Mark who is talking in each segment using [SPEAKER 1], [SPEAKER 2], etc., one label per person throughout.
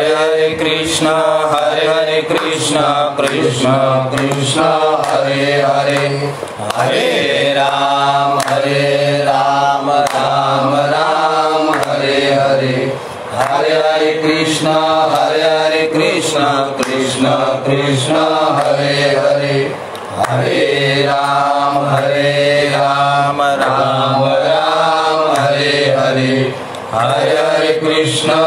[SPEAKER 1] हरे कृष्णा कृष्णा कृष्णा हरे हरे, हरे राम राम राम हरे हरे, हरे हरे कृष्णा कृष्णा कृष्णा हरे हरे, हरे राम राम राम हरे हरे, हरे हरे कृष्णा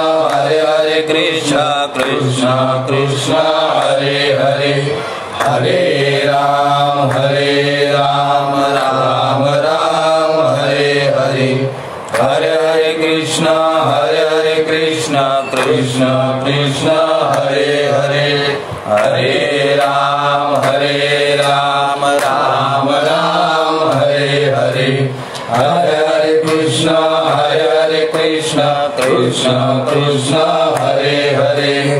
[SPEAKER 1] कृष्णा कृष्णा हरे हरे, हरे राम राम राम हरे हरे, हरे हरे कृष्णा कृष्णा कृष्णा हरे हरे, हरे राम राम राम हरे हरे, हरे हरे कृष्णा कृष्णा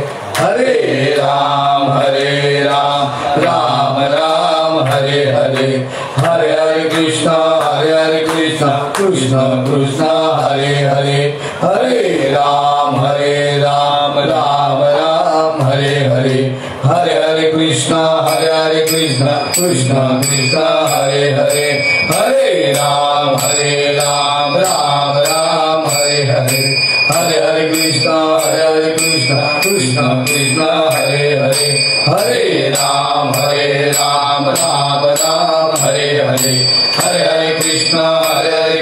[SPEAKER 1] कृष्णा हरे हरे, हरे राम राम राम हरे हरे, हरे हरे कृष्णा कृष्णा कृष्णा हरे हरे, हरे राम राम राम हरे हरे, हरे हरे कृष्णा कृष्णा कृष्णा हरे हरे, हरे राम राम राम हरे हरे, हरे हरे कृष्णा कृष्णा कृष्णा हरे हरे, हरे राम राम राम हरे हरे, हरे हरे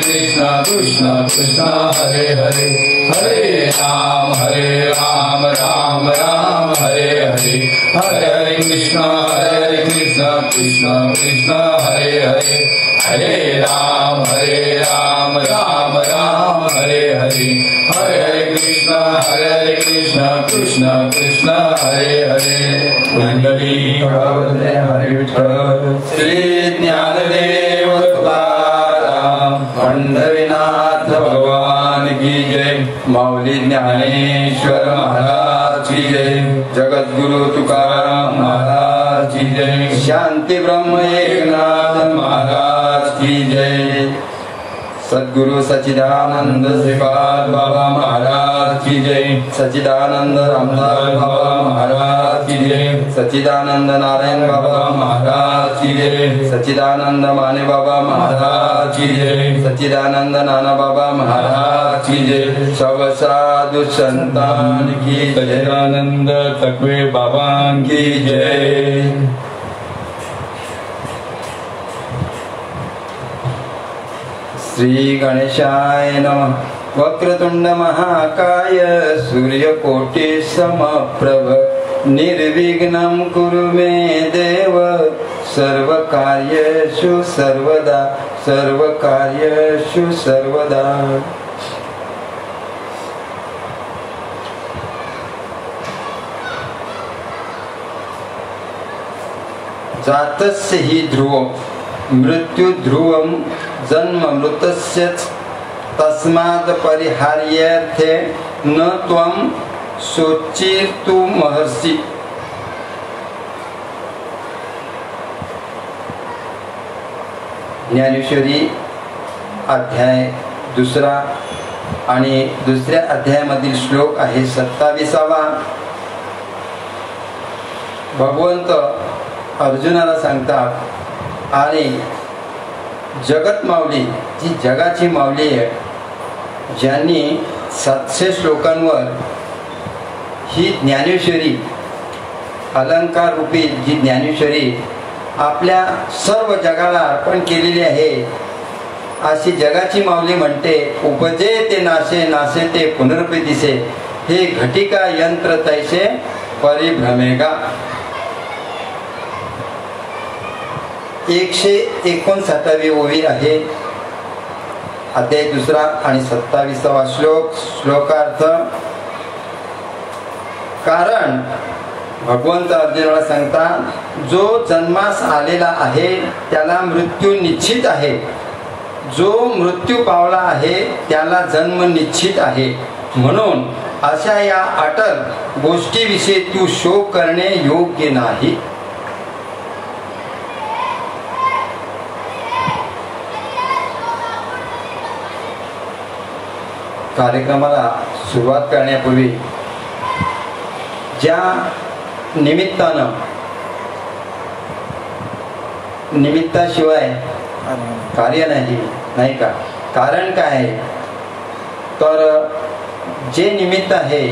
[SPEAKER 1] कृष्णा कृष्णा कृष्णा हरे हरे, हरे राम राम राम हरे हरे, हरे हरे कृष्णा कृष्णा कृष्णा हरे हरे, हरे राम राम राम हरे हरे, हरे हरे कृष्णा कृष्णा कृष्णा हरे हरे, कुंडली हरे विठ्ठल श्री ज्ञानदेव तुकाराम पंढरीनाथ भगवान की जय, माऊली ज्ञानेश्वर महाराज की जय, जगद्गुरु तुकाराम महाराज की जय, शांति ब्रह्म एकनाथ महाराज की जय, सद्गुरु सच्चिदानंद श्रीपाद बाबा महाराज की जय, सच्चिदानंद रामदास बाबा महाराज की जय, सच्चिदानंद नारायण बाबा महाराज की जय, सच्चिदानंद माने बाबा महाराज की जय, सच्चिदानंद नाना बाबा महाराज की जय, सब साधु संतान की जय, आनंद तकवे बाबा की जय। श्री गणेशाय नमः। वक्रतुंड महाकाय सूर्यकोटि समप्रभ निर्विघ्नं कुरु मे देव, सर्वकार्येषु सर्वदा। जातस्य हि ध्रुवं मृत्यु ध्रुवं जन्म मृतस्य तस्मात् परिहार्यर्थे न त्वं शोचिर्तु महर्षि। ज्ञानेश्वरी अध्याय 2 आणि दुसऱ्या अध्यायामधील श्लोक आहे 27वा। भगवंत अर्जुनाला सांगतात, आणि जगत माऊली जी जगाची माऊली आहे, ज्यांनी 700 श्लोकांवर ही ज्ञानेश्वरी अलंकार रूपी जी ज्ञानेश्वरी आपल्या सर्व जगाला अर्पण केलेली आहे, अशी जगाची माऊली म्हणते, उपजे ते नाशे नाशे ते पुनरपी दिसे, हे घटिका यंत्र तैसे परिभ्रमेगा। 159वी ओवी आहे, अध्याय 2 आणि 27वा श्लोकार्थ। कारण भगवंत अर्जुनाला सांगतात, जो जन्मास आलेला आहे त्याला मृत्यू निश्चित आहे, जो मृत्यू पावला आहे त्याला जन्म निश्चित आहे, म्हणून अशा या अटल गोष्टीविषयी तू शोक करणे योग्य नाही। कार्यक्रमाला सुरुवात करण्यापूर्वी ज्या निमित्ताशिवाय कार्य नाही का. कारण काय आहे तर जे निमित्त आहे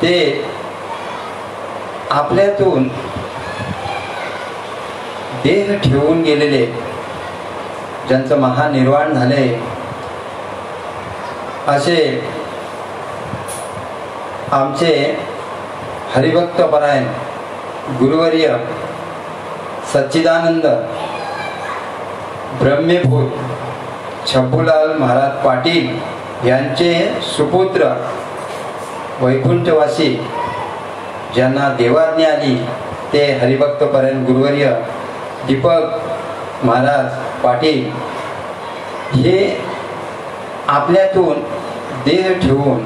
[SPEAKER 1] ते आपल्यातून देह ठेवून गेलेले, ज्यांचं महानिर्वाण झाले असे आमचे हरिभक्त परायण गुरुवर्य सच्चिदानंद ब्रह्मीभूत छब्बूलाल महाराज पाटील यांचे सुपुत्र वैकुंठवासी ज्यांना देवाज्ञा आली ते हरिभक्त परायण गुरुवर्य दीपक महाराज पाटील हे आपल्यातून देह ठेवून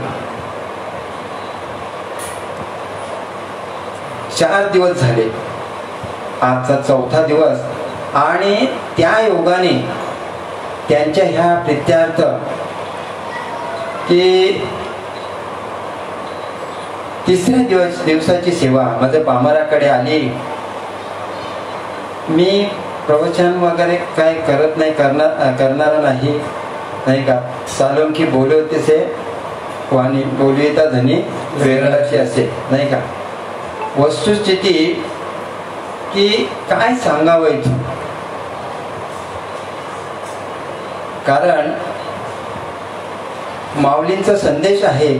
[SPEAKER 1] 4 दिवस झाले. आजचा 4था दिवस आणि त्या योगाने त्यांच्या ह्या प्रित्यार्थ की 3ऱ्या दिवसाची सेवा माझ्या पामराकडे आली. मी प्रवचन वगैरे काय करत नाही, करणारा नाही का. सालोंकी बोलवते से वाणी बोलविता धनी वेरळाची असे नाही का. वस्तुस्थिती की काय सांगावं इथं, कारण माऊलींचा संदेश आहे.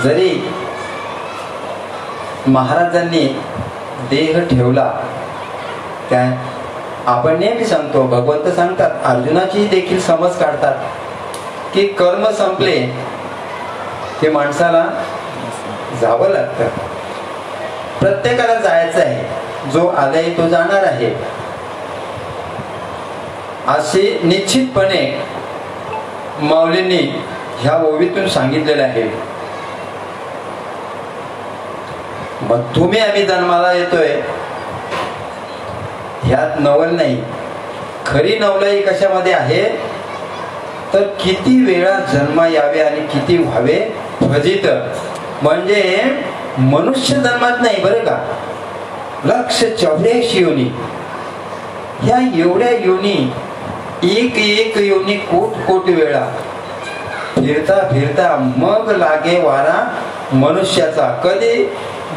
[SPEAKER 1] जरी महाराजांनी देह ठेवला, काय आपण नेहमी सांगतो, भगवंत सांगतात, अर्जुनाची देखील समज काढतात की कर्म संपले की माणसाला जावं लागतं. प्रत्येकाला जायचं आहे, जो आलाय तो जाणार आहे असे निश्चितपणे माऊलींनी ह्या ओवीतून सांगितलेलं आहे. मग तुम्ही आम्ही जन्माला येतोय ह्यात नवल नाही. खरी नवलाई कशामध्ये आहे तर किती वेळा जन्म यावे आणि किती व्हावे फजित. म्हणजे मनुष्य जन्मात नाही बरं का, 184 योनी. ह्या एवढ्या योनी एक योनी कोट वेळा फिरता फिरता मग लागे वारा मनुष्याचा. कधी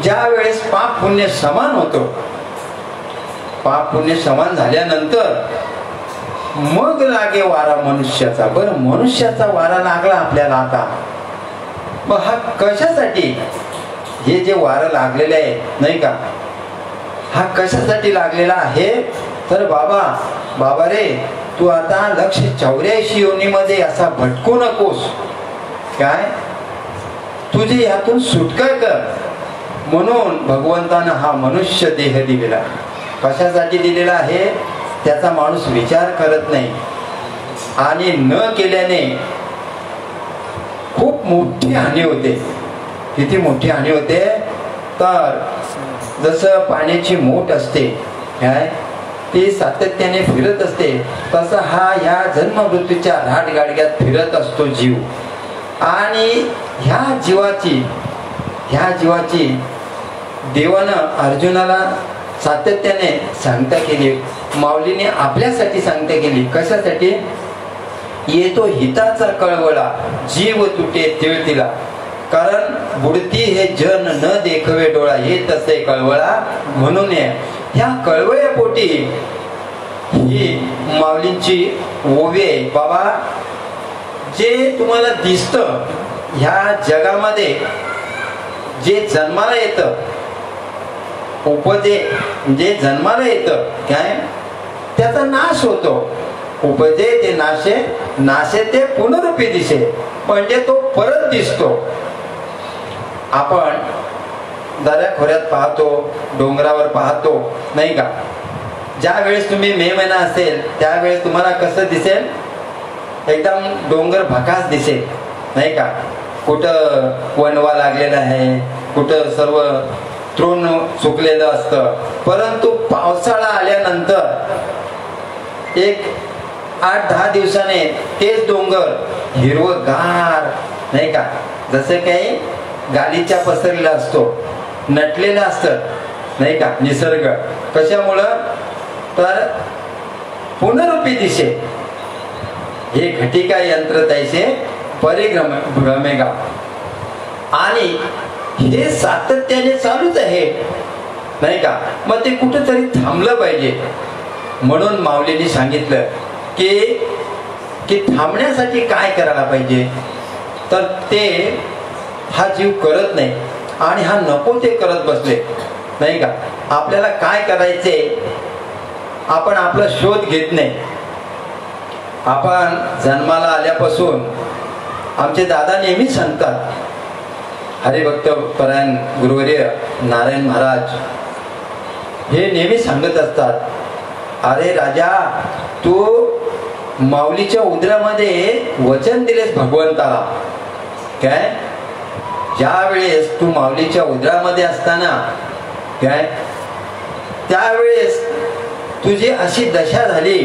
[SPEAKER 1] ज्या वेळेस पाप पुण्य समान होतो, पाप पुण्य समान झाल्यानंतर मग लागे वारा मनुष्याचा. बरं, मनुष्याचा वारा लागला आपल्याला आता. मग हा कशासाठी, हे जे वारं लागलेले आहे नाही का, हा कशासाठी लागलेला आहे तर बाबा रे, तू आता 184 योनीमध्ये असा भटकू नकोस. काय तुझी ह्यातून सुटका कर म्हणून भगवंतानं हा मनुष्य देह दिलेला. कशासाठी दिलेला आहे त्याचा माणूस विचार करत नाही आणि न केल्याने खूप मोठी हानी होते. किती मोठी हानी होते तर जसं पाण्याची मोठ असते काय ती सातत्याने फिरत असते, तसा हा ह्या जन्म मृत्यूच्या राटगाडग्यात फिरत असतो जीव. आणि ह्या जीवाची देवानं अर्जुनाला सातत्याने सांगता केली. माऊलीने आपल्यासाठी सांगता केली. कशासाठी? येतो हिताचा कळवळा जीव तुटे तिळतीला. कारण बुडती हे जन न देखवे डोळा, हे तसे कळवळा म्हणून ह्या कळवळ्या पोटी ही माऊलींची ओवी आहे. बाबा, जे तुम्हाला दिसतं ह्या जगामध्ये, जे जन्माला येतं उपजे, जे जन्माला येतं काय त्याचा नाश होतो. उपजे ते नाशे ते पुनरुपी दिसे, म्हणजे तो परत दिसतो. आपण दऱ्या खोऱ्यात पाहतो, डोंगरावर पाहतो नाही का. ज्या वेळेस तुम्ही मे महिना असेल त्यावेळेस तुम्हाला कसं दिसेल, एकदम डोंगर भकास दिसेल नाही का. कुठं वणवा लागलेला आहे, कुठं सर्व तृण सुकलेलं असतं. परंतु पावसाळा आल्यानंतर एक 8-10 दिवसाने तेच डोंगर हिरवगार नाही का. जसं काही गालीच्या पसरलेला असतो, नटलेला असतं नाही का निसर्ग. कशामुळं तर पुनरुपी दिशे हे घटिका यंत्र तैसे परिभ्रमेगा. आणि हे सातत्याने चालूच आहे नाही का. मग ते कुठंतरी थांबलं पाहिजे. म्हणून माऊलींनी सांगितलं की थांबण्यासाठी काय करायला पाहिजे. तर ते हा जीव करत नाही आणि हा नको ते करत बसले नाही का. आपल्याला काय करायचे आपण आपला शोध घेत नाही. आपण जन्माला आल्यापासून आमचे दादा नेहमीच सांगतात, हरिभक्त परायण गुरुवर्य नारायण महाराज हे नेहमी सांगत असतात, अरे राजा तू माऊलीच्या उदरामध्ये वचन दिलेस भगवंताला. काय ज्या वेळेस तू माऊलीच्या उदरामध्ये असताना काय त्यावेळेस तुझी अशी दशा झाली,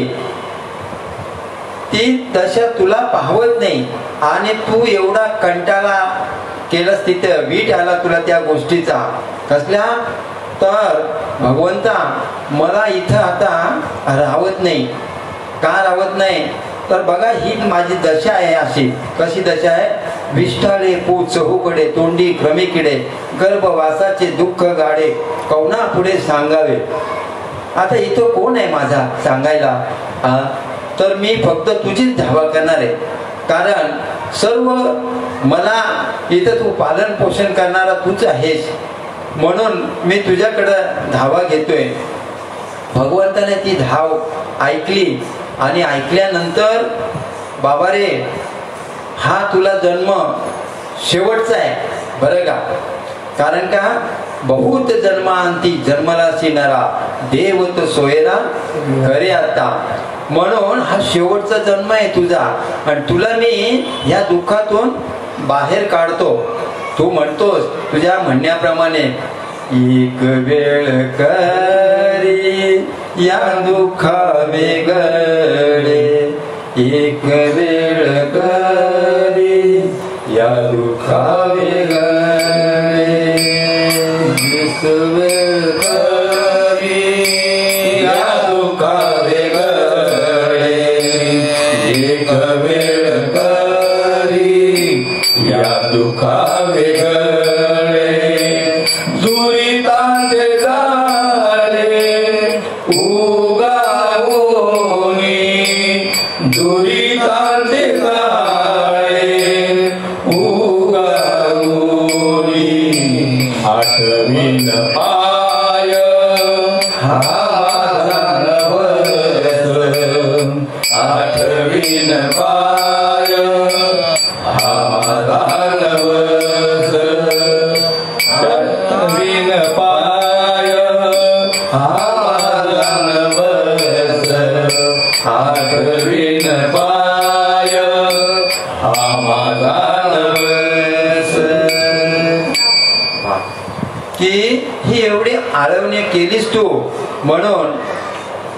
[SPEAKER 1] ती दशा तुला पाहवत नाही आणि तू एवढा कंटाळा केलंस, तिथं वीट आला तुला त्या गोष्टीचा. कसल्या तर भगवंता मला इथं आता राहवत नाही. का राहवत नाही तर बघा ही माझी दशा आहे. अशी कशी दशा आहे. विष्ठाळे पू चहूकडे तोंडी क्रमिकिडे गर्भवासाचे दुःख गाडे कौना पुढे सांगावे. आता इथं कोण आहे माझा सांगायला. तर मी फक्त तुझीच धावा करणार आहे. कारण सर्व मला इथं तू पालन पोषण करणारा तूच आहेस. म्हणून मी तुझ्याकडं धावा घेतोय. भगवंताने ती धाव ऐकली आणि ऐकल्यानंतर बाबा रे हा तुला जन्म शेवटचा आहे बरं का. कारण का बहुत जन्मांती जन्मला शिणारा देवत सोयरा घरे आता. म्हणून हा शेवटचा जन्म आहे तुझा आणि तुला मी या दुःखातून बाहेर काढतो. तू म्हणतोस तुझ्या म्हणण्याप्रमाणे एक वेळ करी या दुःखा वेगळे, एक वेळ करी या दुःखा वेगळे, एक वेळ करी या दुःखा वेगळे, एक वेळ करी या दुःखा वेगळे. दुरितांचे झाले उगावोनी, दुरितांचे झाले उगावोनी. आठवीन पाय हा नवस, आठवीन पाय हा नवस, आठवीन पाय हा नवस, आठवीन पाय हा नवस. की ही एवढी आळवणी केलीस तू म्हणून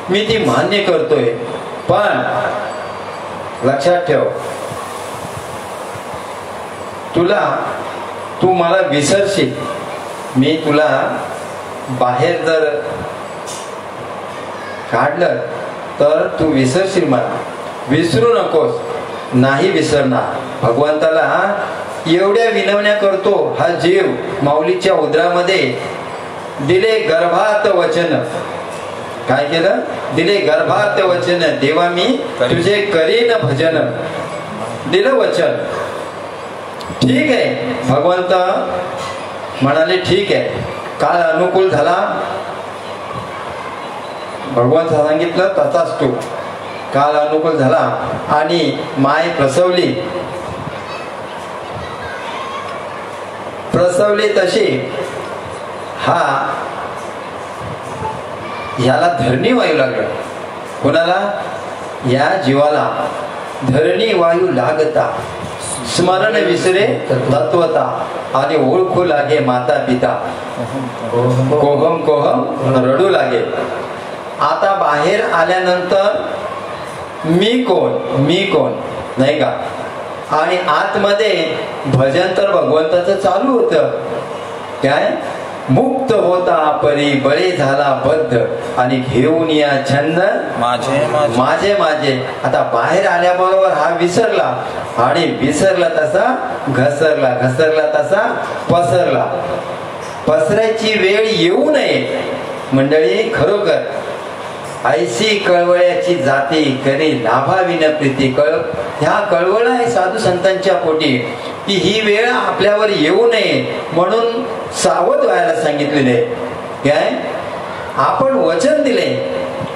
[SPEAKER 1] मी ती मान्य करतोय. पण लक्षात ठेव तू मला विसरशील. मी तुला बाहेर जर काढलं तर तू विसरशील मला. विसरू नकोस. नाही विसरणार. भगवंताला एवढ्या विनवण्या करतो हा जीव. माऊलीच्या उदरामध्ये दिले गर्भात वचन. काय केलं. दिले गर्भात वचन, देवा मी तुझे करीन भजन. दिलं वचन. ठीक आहे. भगवंत म्हणाले ठीक आहे. काळ अनुकूल झाला. भगवंत सांगितलं तसाच तू. काळ अनुकूल झाला आणि माय प्रसवली. प्रसवली तशी हा ह्याला धरणी वायू लागलं. कोणाला. या जीवाला धरणी वायू लागता. स्मरण विसरे तत्वता आणि ओळखू लागे माता पिता. कोहम कोहम रडू लागे. आता बाहेर आल्यानंतर मी कोण नाही का. आणि आतमध्ये भजन तर भगवंताचं चालू होतं. काय मुक्त होता परी बळे झाला बद्ध आणि घेऊन या छंद
[SPEAKER 2] माझे
[SPEAKER 1] माझे माझे. आता बाहेर आल्याबरोबर हा विसरला आणि विसरला तसा घसरला, घसरला तसा पसरला. पसरायची वेळ येऊ नये मंडळी. खरोखर ऐशी कळवळ्याची जाती करी लाभाविन प्रीती. ह्या कळवळ आहे साधू संतांच्या पोटी की ही वेळ आपल्यावर येऊ नये म्हणून सावध व्हायला सांगितलेले. काय आपण वचन दिले,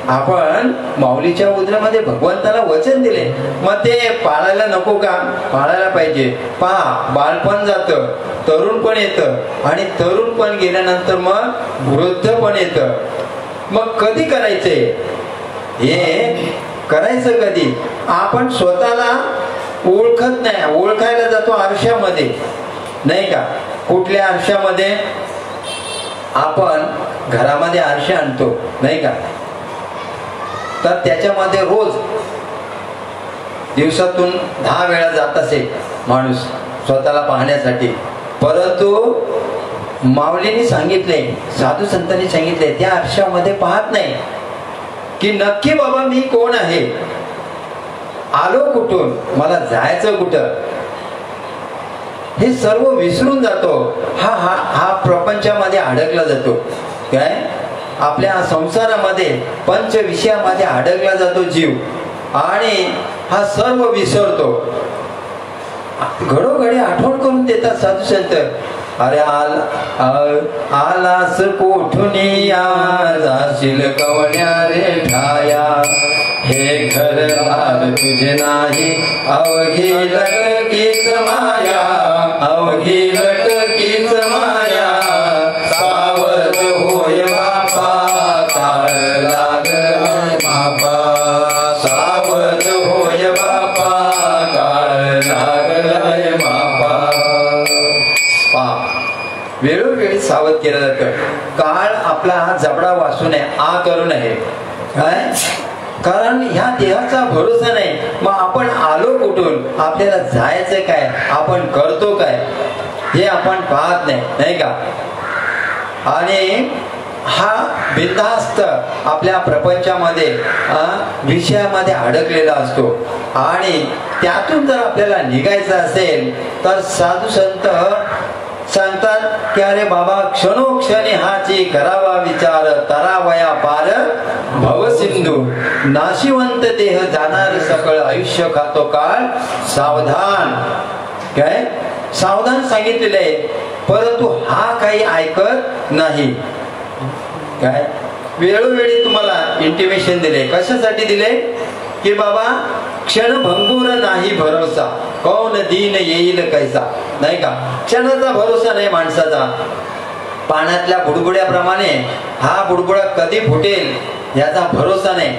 [SPEAKER 1] आपण माऊलीच्या उद्रामध्ये भगवंताला वचन दिले, मग ते पाळायला नको का? पाळायला पाहिजे. पहा बालपण जातं, तरुणपण येतं आणि तरुणपण गेल्यानंतर मग वृद्धपण येतं. मग कधी करायचंय हे? करायचं कधी? आपण स्वतःला ओळखत नाही. ओळखायला जातो आरशामध्ये, नाही का? कुठल्या आरशामध्ये? आपण घरामध्ये आरशा आणतो, नाही का? तर त्याच्यामध्ये रोज दिवसातून 10 वेळा जात असे माणूस स्वतःला पाहण्यासाठी. परंतु माऊलींनी सांगितले, साधू संतांनी सांगितले, त्या आरशामध्ये पाहत नाही की नक्की बाबा मी कोण आहे, आलो कुठून, मला जायचं कुठं, हे सर्व विसरून जातो. हा हा हा प्रपंचामध्ये अडकला जातो. काय आपल्या संसारामध्ये पंच विषयामध्ये अडकला जातो जीव आणि हा सर्व विसरतो. घडोघडी आठवण करून देतात साधू संत. अरे आलास कोठुनिया जाशील कवड्या रे ठाया, हे घरदार तुझे नाही अवघी लटकीच माया, अवघी लटकीच माया. सावध होय बापा काळ लागलाय बापा, सावध होय बापा काळ लागलाय बापा. वेळोवेळी सावध केलं जातं. काळ आपला हा जबडा वाचू नये, आ करू नये. काय? कारण ह्या देहाचा भरोसा नाही. मग आपण आलो कुठून, आपल्याला जायचं काय, आपण करतो काय, हे आपण पाहत नाही, नाही का? आणि हा बिनधास्त आपल्या प्रपंचामध्ये विषयामध्ये अडकलेला असतो. आणि त्यातून जर आपल्याला निघायचं असेल तर साधू संत सांगतात की अरे बाबा क्षणोक्षणी हाची करावा विचार, तरावया पार भवसिंधू. नाशिवंत देह जाणार सकळ, आयुष्य खातो काळ सावधान. काय सावधान सांगितलेलं आहे, परंतु हा काही ऐकत नाही. काय वेळोवेळी तुम्हाला इंटिमेशन दिले. कशासाठी दिले? की बाबा क्षणभंगूर नाही भरोसा, कौन दीन येईल कैसा, नाही का? क्षणाचा भरोसा नाही माणसाचा. पाण्यातल्या बुडबुड्याप्रमाणे हा बुडबुडा कधी फुटेल याचा भरोसा नाही.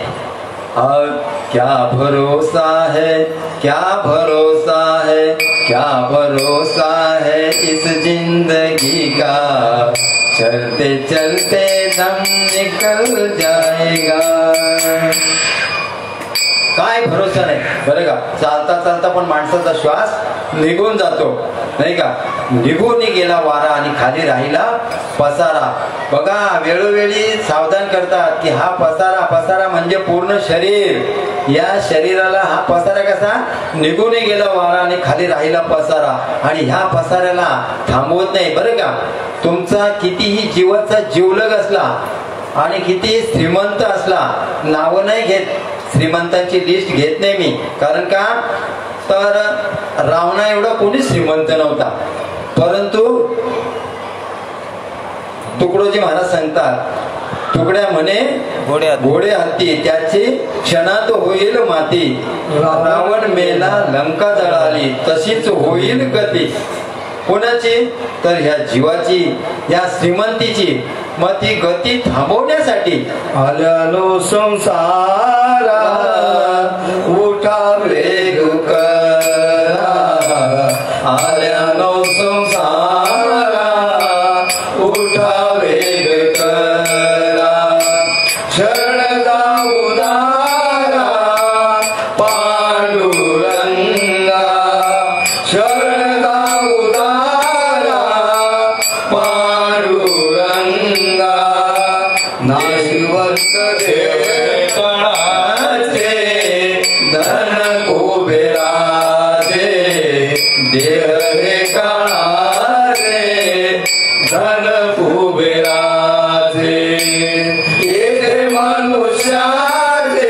[SPEAKER 1] क्या भरोसा है, क्या भरोसा है, क्या भरोसा है इस जिंदगी का, चलते चलते दम निकल जाएगा. काय भरोसा नाही बरं का? चालता चालता पण माणसाचा श्वास निघून जातो, नाही का? निघून गेला वारा आणि खाली राहिला पसारा. बघा वेळोवेळी सावधान करतात की हा पसारा, पसारा म्हणजे पूर्ण शरीर. या शरीराला हा पसारा कसा? निघून गेला वारा आणि खाली राहिला पसारा. आणि ह्या पसाऱ्याला थांबवत नाही बरं का? तुमचा कितीही जीवाचा जीवलग असला आणि किती श्रीमंत असला, नाव नाही घेत, श्रीमंतांची लिस्ट घेत नाही मी. कारण का? तर रावणा एवढा कोणी श्रीमंत नव्हता. परंतु तुकडोजी महाराज सांगतात, तुकड्या म्हणे घोडे हत्ती, त्याची क्षणात होईल माती. रावण मेला लंका जळाली, तशीच होईल गती. कोणाची? तर ह्या जीवाची, या श्रीमंतीची. मग ती गती थांबवण्यासाठी आल्यानो संसारा उठा वेग करा, आल्यानो संसारा उठा वेग करा. शरण जाऊ दारा पांडुरंगा, देह हे काळाचे धन कुबेराचे येथे मनुष्याचे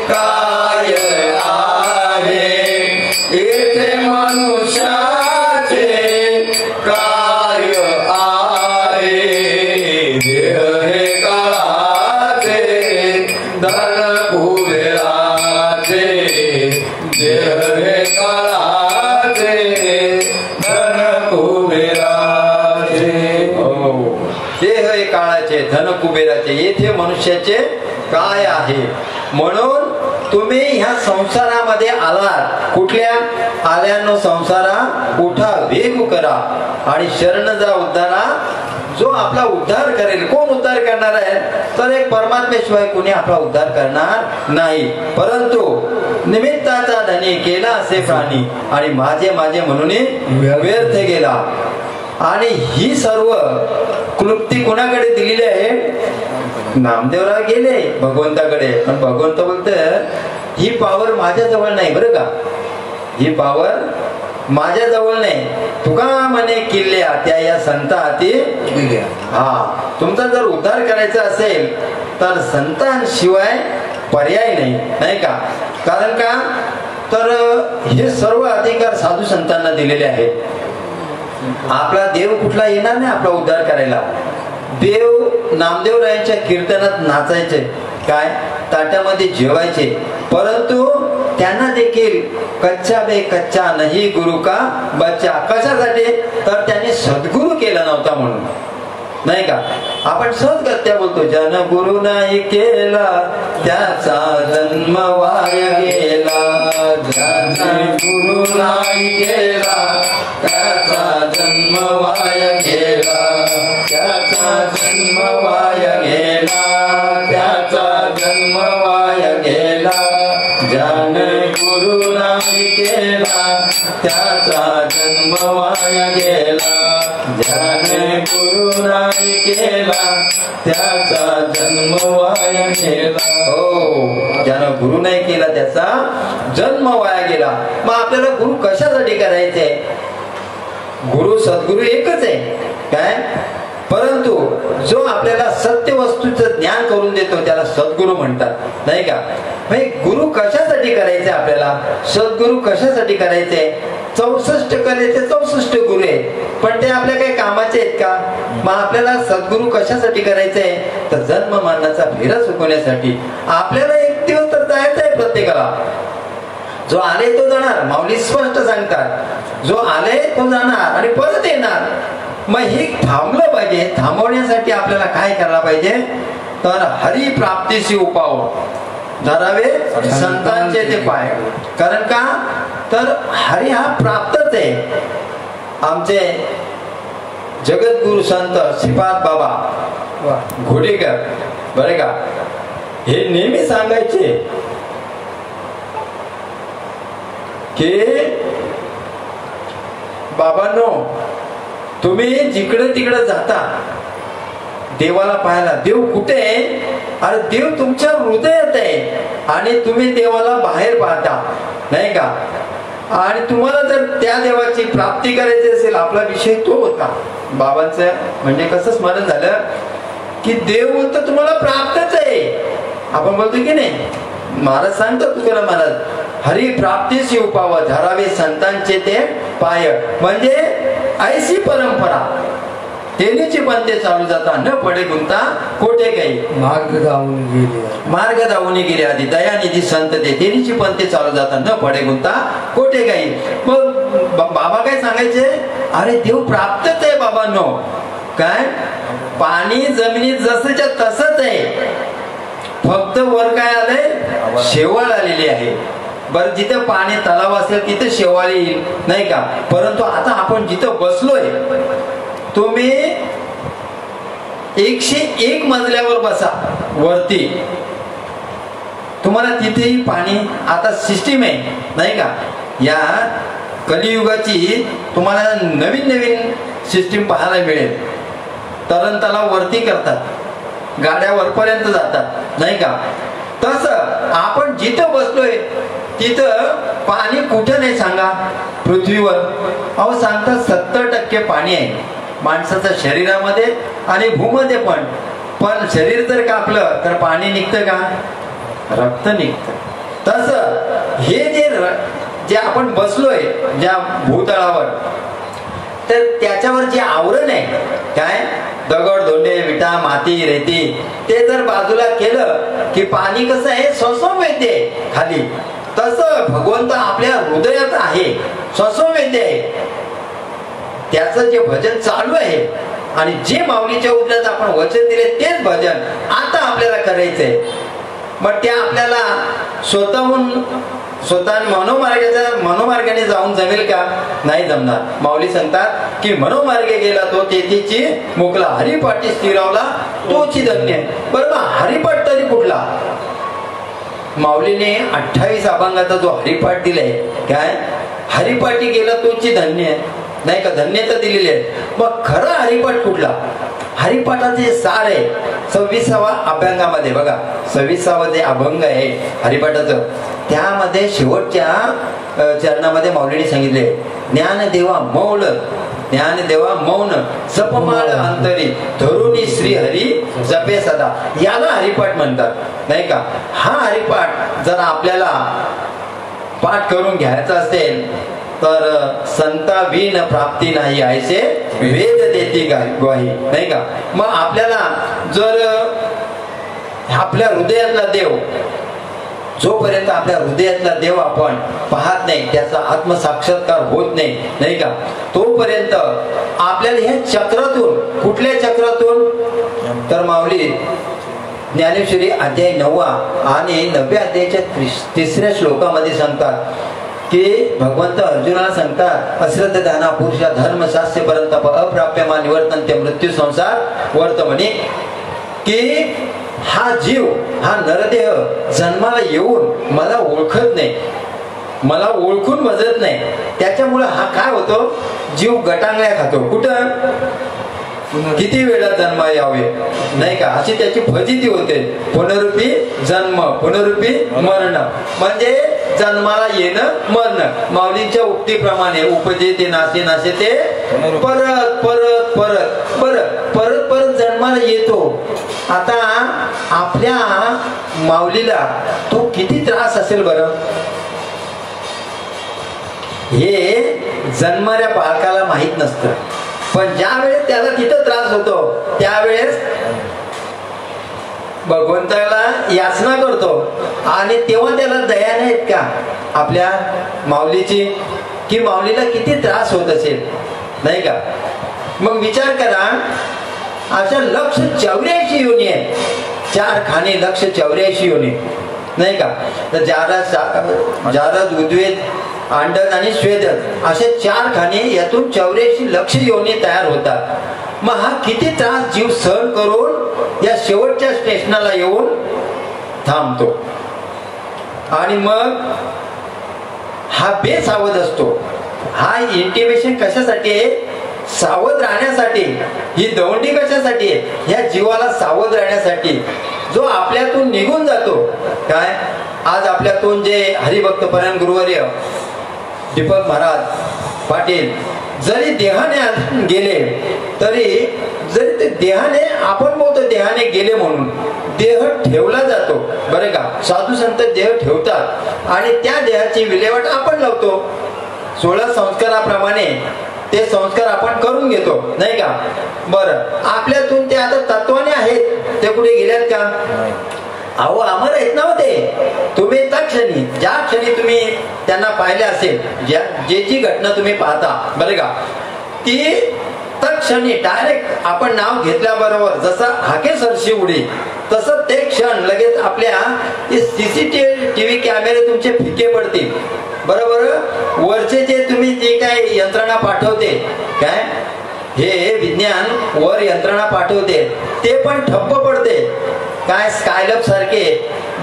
[SPEAKER 1] काय आहे येथे मनुष्याचे काय आहे देह हे काळाचे धन कुबेराचे देह हे काळाचे धन कुबेराचे देह हे काळाचे धन कुबेराचे येथे मनुष्याचे काय आहे. म्हणून तुम्ही ह्या संसारामध्ये आलात. कुठल्या आल्यानो संसारा उठा वेग करा आणि शरण जा उद्धारा. जो आपला उद्धार करेल. कोण उद्धार करणार आहे तर एक परमात्मेशिवाय कोणी आपला उद्धार करणार नाही. परंतु निमित्ताचा धनी केला असे प्राणी आणि माझे माझे म्हणून व्यर्थ गेला. आणि ही सर्व क्लुप्ती कोणाकडे दिलेली आहे. नामदेवराव गेले भगवंताकडे. पण भगवंत बोलत ही पावर माझ्या जवळ नाही बरं का. ही पावर माझ्या जवळ नाही. तुका म्हणे किल्ल्या त्या या संता हाती. हा तुमचा जर उद्धार करायचा असेल तर संतांशिवाय पर्याय नाही. नाही का. कारण का तर हे सर्व अधिकार साधू संतांना दिलेले आहेत. आपला देव कुठला येणार नाही आपला उद्धार करायला. देव नामदेवरायांच्या कीर्तनात नाचायचे काय ताट्यामध्ये जेवायचे. परंतु त्यांना देखील कच्चा बे कच्चा नाही गुरु का बच्चा. कशासाठी तर त्यांनी सद्गुरु केला नव्हता म्हणून. नाही का. आपण सद्गत्या बोलतो जन गुरु नाही केला त्याचा जन्म वाया गेला. जन गुरु नाही केला त्याचा जन्म वाया गेला. त्याचा जन्म वाया गेला. त्याचा जन्म वाया गेला. जन गुरु नाही केला त्याचा जन्म वाया गेला. जन गुरु नाही केला त्याचा जन्म वाया गेला. हो ज्यानं गुरु नाही केला त्याचा जन्म वाया गेला. मग आपल्याला गुरु कशासाठी करायचे. गुरु सद्गुरु एकच आहे काय. परंतु जो आपल्याला सत्य वस्तूचं ज्ञान करून देतो त्याला सद्गुरु म्हणतात. नाही का. गुरु कशासाठी करायचे आपल्याला. सद्गुरु कशासाठी करायचे. 64 कलेचे 64 गुरु आहेत. पण ते आपल्या काही कामाचे आहेत का. मग आपल्याला सद्गुरु कशासाठी करायचे तर जन्म मरणाचा फेरा चुकवण्यासाठी. आपल्याला एक दिवस तर जायचं आहे प्रत्येकाला. जो आले तो जाणार. माऊली स्पष्ट सांगतात जो आले तो जाणार आणि परत येणार. मग हे थांबलं पाहिजे. थांबवण्यासाठी आपल्याला काय करायला पाहिजे तर हरी प्राप्तीशी उपाव धरावे संतांचे ते पाय. कारण का तर हरी हा प्राप्तच आहे. आमचे जगद्गुरु संत श्रीपाद बाबा घोडेकर बरे का हे नेहमी सांगायचे की बाबांनो तुम्ही जिकडे तिकडे जाता देवाला पाहायला. देव कुठे आहे. अरे देव तुमच्या हृदयात आहे आणि तुम्ही देवाला बाहेर पाहता. नाही का. आणि तुम्हाला जर त्या देवाची प्राप्ती करायची असेल आपला विषय तो होता बाबांचं. म्हणजे कसं स्मरण झालं की देव तर तुम्हाला प्राप्तच आहे. आपण बोलतो की नाही. महाराज सांगतात तुकाराम महाराज हरी प्राप्तीशी उपाव धरावे संतांचे ते पाय. म्हणजे ऐशी परंपरा तेनीची पंथे चालू जाता न पडे गुंता कोठे काही. मार्ग धावून गेले आधी दयानिधी संत ते तेनीची पंथे चालू जाता न पडे गुंता कोठे काही. मग बाबा काय सांगायचे अरे देव प्राप्तच आहे बाबांनो. काय पाणी जमिनीत जसंच्या तसंच आहे. फक्त वर काय आलंय शेवाळ आलेली आहे. बरं जिथे पाणी तलाव असेल तिथे शेवाळ येईल. नाही का. परंतु आता आपण जिथं बसलोय तुम्ही 101 मजल्यावर बसा वरती. तुम्हाला तिथेही पाणी आता सिस्टीम आहे. नाही का. या कलियुगाची तुम्हाला नवीन नवीन सिस्टीम पाहायला मिळेल. तरण तलाव वरती करतात. गाड्या वरपर्यंत जातात. नाही का. तसं आपण जिथं बसलोय तिथं पाणी कुठं नाही सांगा पृथ्वीवर. अहो सांगतात 70% पाणी आहे माणसाच्या शरीरामध्ये आणि भूमध्ये पण. पण शरीर जर कापलं तर पाणी निघतं का? रक्त निघतं. तसं हे जे आपण बसलोय ज्या भूतळावर, तर त्याच्यावर जे आवरण आहे काय, दगड धोंडे विटा माती रेती, ते जर बाजूला केलं की पाणी कसं आहे स्वसंवेद्य आहे खाली. तसं भगवंत आपल्या हृदयात आहे, स्वसंवेद्य आहे. त्याचं जे भजन चालू आहे आणि जे माऊलीच्या उद्रात आपण वचन दिले तेच भजन आता आपल्याला करायचंय. मग त्या आपल्याला स्वतः मनोमार्गाने जाऊन जमेल का? नाही जमणार. माऊली सांगतात की मनोमार्गे गेला तो तेथीची मुकला, हरिपाठी स्थिरावला तोची धन्य. बरोबर, हरिपाठ तरी कुठला? माऊलीने 28 अभंगाचा जो हरिपाठ दिलाय काय, हरिपाठी गेला तोची धन्य नाही का, धन्यता दिलेली आहे. मग खरा हरिपाठ कुठला? हरिपाठाचे सार आहे 26व्या अभंगामध्ये. बघा 26वा जे अभंग आहे हरिपाठाचं, त्यामध्ये शेवटच्या चरणामध्ये माऊलीने सांगितले, ज्ञानदेवा मौन, ज्ञानदेवा मौन जपमाळ अंतरी धरुणी श्री हरी जपे सदा. याला हरिपाठ म्हणतात नाही का. हा हरिपाठ जर आपल्याला पाठ करून घ्यायचा असेल तर संता विन प्राप्ती नाही ऐसे वेद देती ग्वाही नाही का. मग आपल्याला जर आपल्या हृदयातला देव, जोपर्यंत आपल्या हृदयातला देव आपण पाहत नाही, त्याचा आत्मसाक्षात्कार होत नाही नाही का, तोपर्यंत आपल्याला ह्या चक्रातून, कुठल्या चक्रातून, तर माऊली ज्ञानेश्वरी अध्याय 9 आणि 9व्या अध्यायाच्या 3ऱ्या श्लोकामध्ये सांगतात की भगवंत अर्जुनाला सांगतात, अश्रद्ध ध्याना पुरुषा धर्म शास्त्र पर्यंत अप्राप्यमा निवर्तन्ते मृत्यू संसार वर्तमनी. की हा जीव, हा नरदेह जन्माला येऊन मला ओळखत नाही, मला ओळखून बजत नाही. त्याच्यामुळे हा काय होतो, जीव गटांगळ्या खातो. कुठं, किती वेळा जन्म यावे नाही का, अशी त्याची फजिती होते. पुनरुपी जन्म पुनरुपी मरण, म्हणजे जन्माला येणं मरण. माऊलींच्या उक्तीप्रमाणे उपजे ते नासे, नासे ते परत परत परत परत परत परत जन्माला येतो. आता आपल्या माऊलीला तो किती त्रास असेल बरं, हे जन्मऱ्या बाळकाला माहित नसतं. पण ज्या वेळेस त्याला तिथं त्रास होतो त्यावेळेस भगवंताला याचना करतो आणि तेव्हा त्याला दया नाहीत का आपल्या माऊलीची, की माऊलीला किती त्रास होत असेल नाही का. मग विचार करा, अशा 184 योनी आहेत, 4 खाने 184 योनी नाही का. तर जारद उद्वेद अंडज आणि स्वेदज असे 4 खाने, यातून 84 लक्ष योनी तयार होतात. मग हा किती त्रास जीव सहन करून या शेवटच्या स्टेशनाला येऊन थांबतो. आणि मग हा बेसावध असतो. हा इंटिमेशन कशासाठी आहे, सावध राहण्यासाठी. ही दौंडी कशासाठी आहे, ह्या जीवाला सावध राहण्यासाठी. जो आपल्यातून निघून जातो काय, आज आपल्यातून जे हरिभक्त परायण गुरुवर्य दीपक महाराज पाटील जरी देहाने गेले तरी, जरी ते देहाने, आपण बोलतो देहाने गेले म्हणून, देह ठेवला जातो बरं का. साधू संत देह ठेवतात आणि त्या देहाची विल्हेवाट आपण लावतो. 16 संस्काराप्रमाणे ते संस्कार आपण करून घेतो नाही का. बरं, आपल्यातून ते आता तत्वाने आहेत, ते कुठे गेल्यात का? अहो अमर आहेत ना होते. तुम्ही त्या क्षणी, ज्या क्षणी तुम्ही त्यांना पाहिले असेल, जे जी घटना तुम्ही पाहता बरं का, ती तत्क्षणी डायरेक्ट आपण नाव घेतल्याबरोबर जसं हाके सरशी उडी, तसं ते क्षण लगेच आपल्या CCTV कॅमेरे तुमचे फिके पडतील. बरोबर, वरचे जे तुम्ही जे काय यंत्रणा पाठवते काय, हे विज्ञान वर यंत्रणा पाठवते, ते पण ठप्प पडते. काय स्कायलॅब सारखे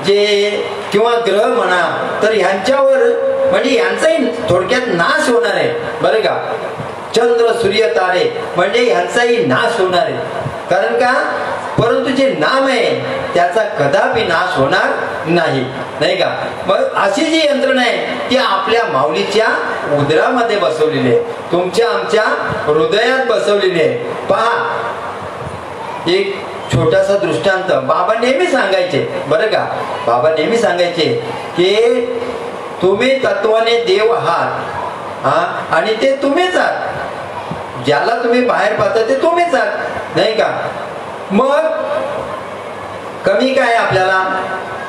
[SPEAKER 1] जे किंवा ग्रह म्हणा, तर ह्यांच्यावर म्हणजे यांचाही थोडक्यात नाश होणार आहे बरं का. चंद्र सूर्य तारे म्हणजे ह्यांचाही नाश होणार आहे. कारण का, परंतु जे नाम आहे त्याचा कदापि नाश होणार नाही, नाही का? मग अशी जी यंत्रणा आहे ती आपल्या माऊलीच्या उदरामध्ये बसवलेली आहे, तुमच्या आमच्या हृदयात बसवलेली आहे. पहा, एक छोटासा दृष्टांत बाबा नेहमी सांगायचे बरं का. बाबा नेहमी सांगायचे की तुम्ही तत्वाने देव आहात, आणि ते तुम्हीच आहात. ज्याला तुम्ही बाहेर पाहता ते तुम्हीच आहात, नाही का? मग कमी काय आपल्याला,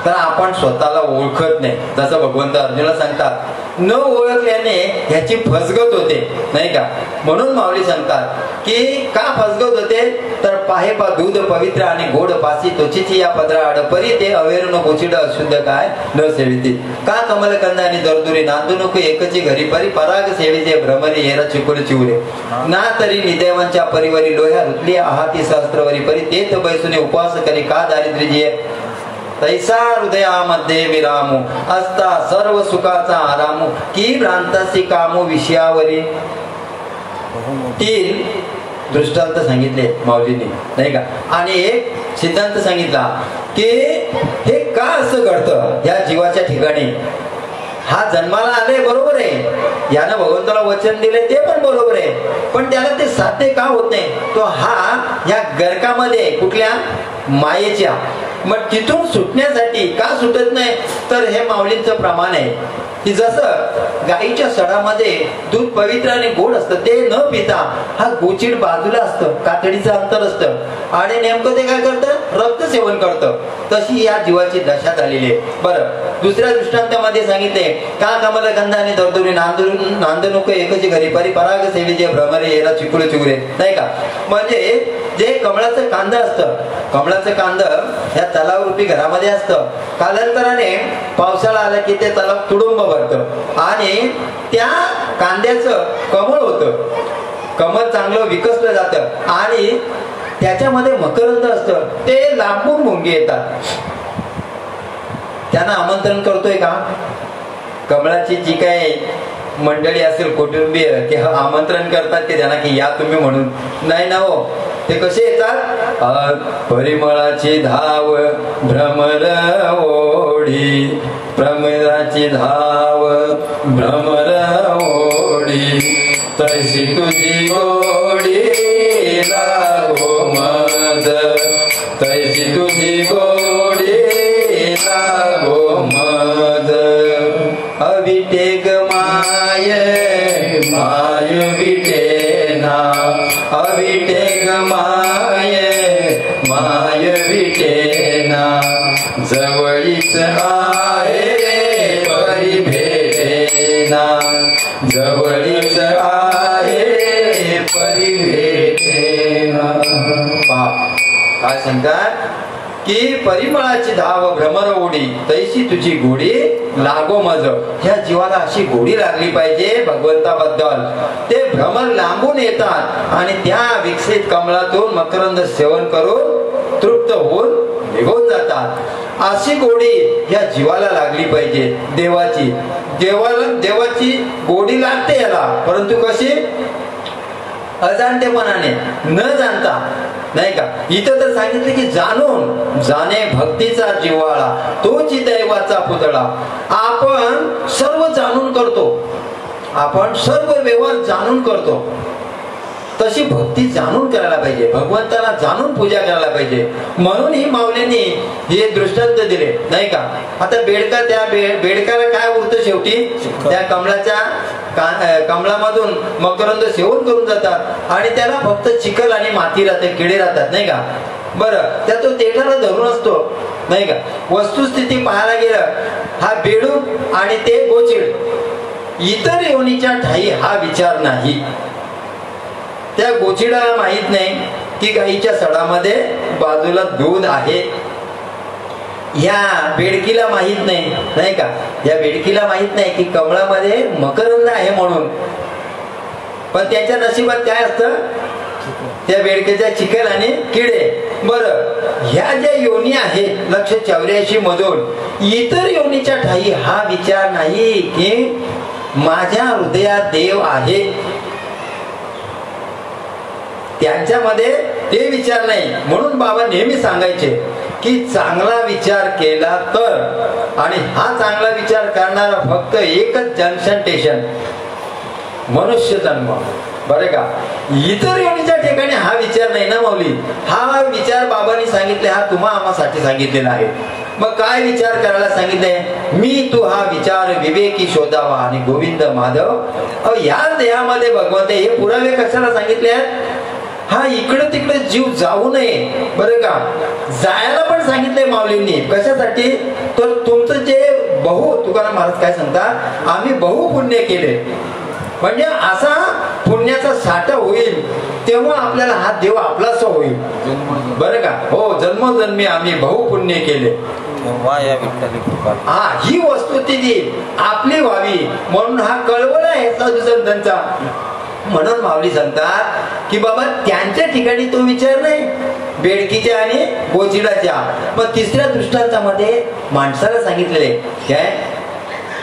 [SPEAKER 1] तर आपण स्वतःला ओळखत नाही. जसं भगवंत अर्जुनाला सांगतात, न ओळखल्याने ह्याची फसगत होते, नाही का? म्हणून माऊली सांगतात की का फसगत होते, तर पाहे पा दूध पवित्र आणि गोड पासी त्वचेची या पदरा आडपरी ते अवेरून गोचिड अशुद्ध काय न सेविती. का कमलकंद आणि दरदुरी नांदू नको एकची घरी परी पराग सेविते भ्रमरी हेरा चिकुर चिवरे ना तरी निदेवांच्या परिवारी लोह्या रुतली आहाती सहस्त्रवरी परी तेथ बैसुने उपवास करी का दारिद्र्य तैसा हृदयामध्ये विरामो असता सर्व सुखाचा आरामो की भ्रांतासी कामो विषयावरी. 3 दृष्टांत सांगितले माऊलीने, नाही का? आणि एक सिद्धांत सांगितला की हे का असं घडतं या जीवाच्या ठिकाणी. हा जन्माला आले बरोबर आहे, यानं भगवंताला वचन दिले ते पण बरोबर आहे, पण त्याला ते साध्य का होत नाही, तो हा या गर्कामध्ये कुठल्या मायेच्या. मग तिथून सुटण्यासाठी का सुटत नाही, तर हे माऊलींचं प्रमाण आहे की जसं गाईच्या सडामध्ये दूध पवित्र आणि गोड असतं, ते न पिता हा गोचिड बाजूला असतं, कातडीचं अंतर असतं, आणि नेमकं ते काय करतं, रक्त सेवन करतं. तशी या जीवाची दशा झालेली आहे. बरं, दुसऱ्या दृष्टांतामध्ये सांगितले का कमलगंध आणि दरदुरी नांदनुक एकची घरी परी पराग सेवेचे भ्रमरे येरा चिकुळे चिकुरे, नाही का? म्हणजे जे कमळाचं कांद असतं, कमळाचं कांद या तलाव रूपी घरामध्ये असतं. कालांतराने पावसाळा आला की ते तलाव तुडुंब भरतं आणि त्या कांद्याचं कमळ होतं. कमळ चांगलं विकसलं जातं आणि त्याच्यामध्ये मकरंद असतं. ते लांबून मुंगे येतात, त्यांना आमंत्रण करतोय का? कमळाची जी काही मंडळी असेल कुटुंबीय ते आमंत्रण करतात की त्यांना की या तुम्ही म्हणून, नाही ना हो. ते कसे येतात, परिमळाची धाव भ्रमर ओढी, प्रमिळाची धाव भ्रमर ओढी, तैसी तुझी गोडी लागो मद, तैसी तुझी गोडी लागो मद. अविटे ग माय माय विटे ना, अविटे ग माय माय विटे ना, जवळीच आहे परी भेटे ना, जवळीच आहे परी भेटे ना. काय सांगतात की परिमळाची धाव भ्रमर ओढी, तैशी तुझी गोडी लागो मज. ह्या जीवाला अशी गोडी लागली पाहिजे भगवंताबद्दल. ते भ्रमर लांबून येतात आणि त्या विकसित कमळातून मकरंद सेवन करून तृप्त होऊन निघून जातात. अशी गोडी ह्या जीवाला लागली पाहिजे देवाची. देवाची गोडी लागते याला, परंतु कशी, अजाणतेपणाने, न जाणता, नाही का? इथं तर सांगितलं की जाणून जाणे भक्तीचा जिव्हाळा तोची दैवाचा पुतळा. आपण सर्व जाणून करतो, आपण सर्व व्यवहार जाणून करतो, तशी भक्ती जाणून करायला पाहिजे, भगवंताला जाणून पूजा करायला पाहिजे. म्हणून ही माऊलींनी हे दृष्टांत दिले, नाही का? आता बेडका, त्या बेडकाला काय उरतं शेवटी, त्या कमळामधून मकरंद सेवन करून जातात आणि त्याला फक्त चिखल आणि माती राहते, किडे राहतात, नाही का? बरं, त्या तो देठाला धरून असतो, नाही का? वस्तुस्थिती पाहायला गेलं, हा बेडूक आणि ते गोचिड इतर योनीच्या ठाई हा विचार नाही. त्या गोचिडाला माहित नाही की गाईच्या सडामध्ये बाजूला दूध आहे. या बेडकीला माहित नाही, नाही का? या बेडकीला माहित नाही की कमळामध्ये मकरंद आहे म्हणून. पण त्याच्या नशिबात काय असतं, त्या बेडकेच्या चिखल आणि किडे. बरं, ह्या ज्या योनी आहेत 184 मधून इतर योनीच्या ठाई हा विचार नाही की माझ्या हृदयात देव आहे. त्यांच्यामध्ये ते विचार नाही. म्हणून बाबा नेहमी सांगायचे की चांगला विचार केला तर, आणि हा चांगला विचार करणारा फक्त एकच जन्मटेशन मनुष्य जन्म, बरे का. इतर योनीच्या ठिकाणी हा विचार नाही ना माऊली. हा विचार बाबांनी सांगितले, हा तुम्हा आम्हासाठी सांगितलेला आहे. मग काय विचार करायला सांगितले, मी तू हा विचार विवेकी शोधावा आणि गोविंद माधव या देहामध्ये भगवंत. हे पुरावे कशाला सांगितले आहेत, हा इकडे तिकडे जीव जाऊ नये, बरं का. जायला पण सांगितलंय माऊलींनी, कशासाठी, तर तुमचं जे तुकाराम महाराज काय सांगतात, आम्ही पुण्य केले, म्हणजे असा पुण्याचा साठा होईल तेव्हा आपल्याला हा देव आपलाच होईल, बरं का. हो, जन्मोजन्मी आम्ही पुण्य केले, हा ही वस्तुस्थिती आपली व्हावी म्हणून हा कळवळ आहे साधू संतांचा. म्हणून माऊली सांगतात की बाबा त्यांच्या ठिकाणी तो विचार नाही, बेडकीच्या आणि गोचिडाच्या. मग तिसऱ्या दृष्टांतामध्ये माणसाला सांगितलेले काय,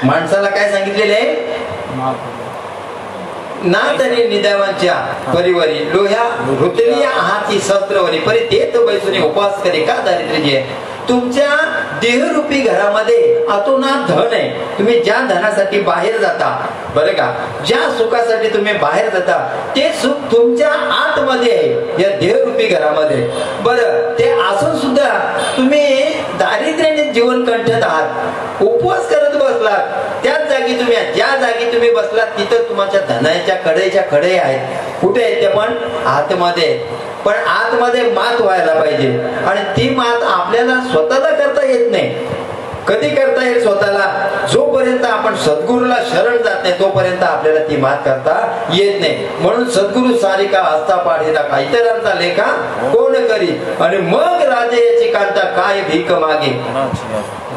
[SPEAKER 1] माणसाला काय सांगितलेले आहे, ना तरी निदावांच्या परिवारी लोह्या ऋतली हाती शस्त्रवरी परी ते तो बैसुनी उपवास करे का दारिद्र्य. तुमच्या देहरूपी घरामध्ये अतोनात धन आहे. तुम्ही ज्या धनासाठी बाहेर जाता, बरं का, ज्या सुखासाठी तुम्ही बाहेर जाता ते सुख तुमच्या आतमध्ये आहे, या देहरूपी घरामध्ये. बरं, ते असून सुद्धा तुम्ही दारिद्र्याने जीवन कंठत आहात, उपवास करत बसलात. त्याच जागी तुम्ही, ज्या जागी तुम्ही बसलात तिथं तुमच्या धनाच्या कडेच्या कडे आहेत. कुठे आहेत ते, पण आतमध्ये. पण आतमध्ये मात व्हायला पाहिजे, आणि ती मात आपल्याला स्वतःला करता येत नाही. कधी करता येईल स्वतःला, जोपर्यंत आपण सद्गुरूला शरण जात नाही तोपर्यंत आपल्याला ती मात करता येत नाही. म्हणून सद्गुरु सारिका हस्ता पाढे टाका, इतरांचा लेखा कोण करी, आणि मग राजे याची कांता काय भीक मागे,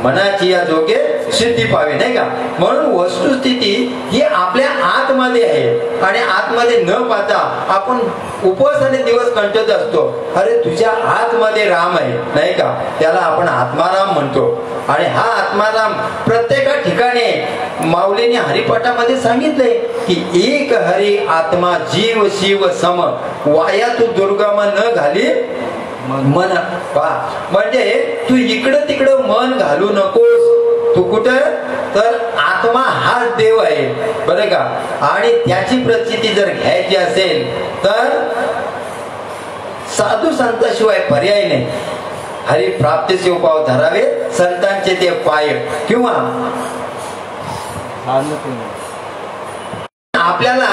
[SPEAKER 1] मनाची या जोगे सिद्धी पावे, नाही का. म्हणून वस्तुस्थिती ही आपल्या आतमध्ये आहे, आणि आतमध्ये न पाहता आपण उपवासाने दिवस कंटत असतो. अरे तुझ्या आतमध्ये राम आहे, नाही का, त्याला आपण आत्माराम म्हणतो. आणि हा आत्माराम प्रत्येका ठिकाणी माऊलीने हरिपाठामध्ये सांगितलंय की एक हरी आत्मा जीव शिव सम वाया तू दुर्गम न घाली मन पा. म्हणजे तू इकडं तिकडं मन घालू नकोस. तू कुठं, तर आत्मा हाच देव आहे, बरं का. आणि त्याची प्रचिती जर घ्यायची असेल तर साधू संताशिवाय पर्याय नाही. हरी प्राप्तीचे उपाय धरावे संतांचे ते पाय. किंवा आपल्याला